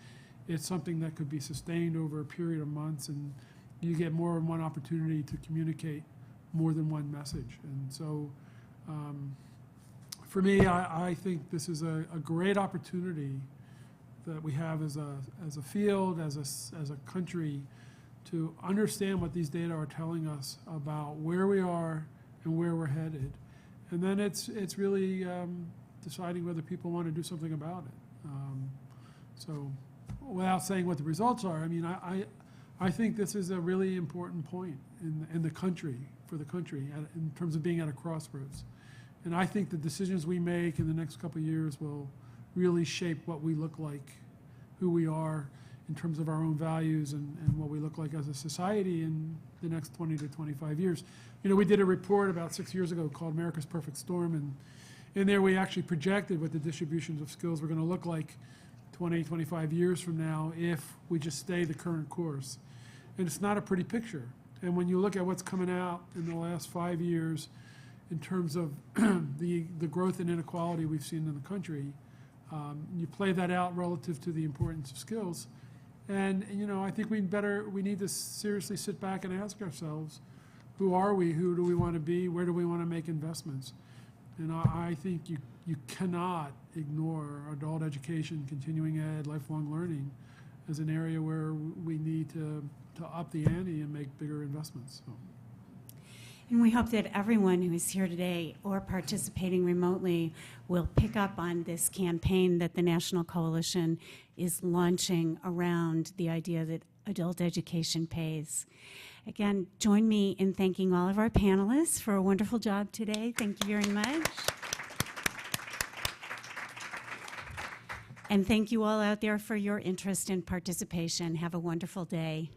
it's something that could be sustained over a period of months, and you get more than one opportunity to communicate more than one message. And so for me, I think this is a great opportunity that we have as a field, as a country, to understand what these data are telling us about where we are and where we're headed. And then it's really deciding whether people want to do something about it. So without saying what the results are, I mean, I think this is a really important point in the country, for the country, in terms of being at a crossroads. And I think the decisions we make in the next couple of years will really shape what we look like, who we are in terms of our own values, and what we look like as a society in the next 20 to 25 years. You know, we did a report about 6 years ago called America's Perfect Storm, and in there we actually projected what the distributions of skills were going to look like 20, 25 years from now if we just stay the current course. And it's not a pretty picture. And when you look at what's coming out in the last 5 years in terms of the growth and inequality we've seen in the country, you play that out relative to the importance of skills. And, you know, I think we need to seriously sit back and ask ourselves, who are we? Who do we want to be? Where do we want to make investments? And I think you cannot ignore adult education, continuing ed, lifelong learning as an area where we need to up the ante and make bigger investments. So. And we hope that everyone who is here today or participating remotely will pick up on this campaign that the National Coalition is launching around the idea that adult education pays. Again, join me in thanking all of our panelists for a wonderful job today. Thank you very much. And thank you all out there for your interest and participation. Have a wonderful day.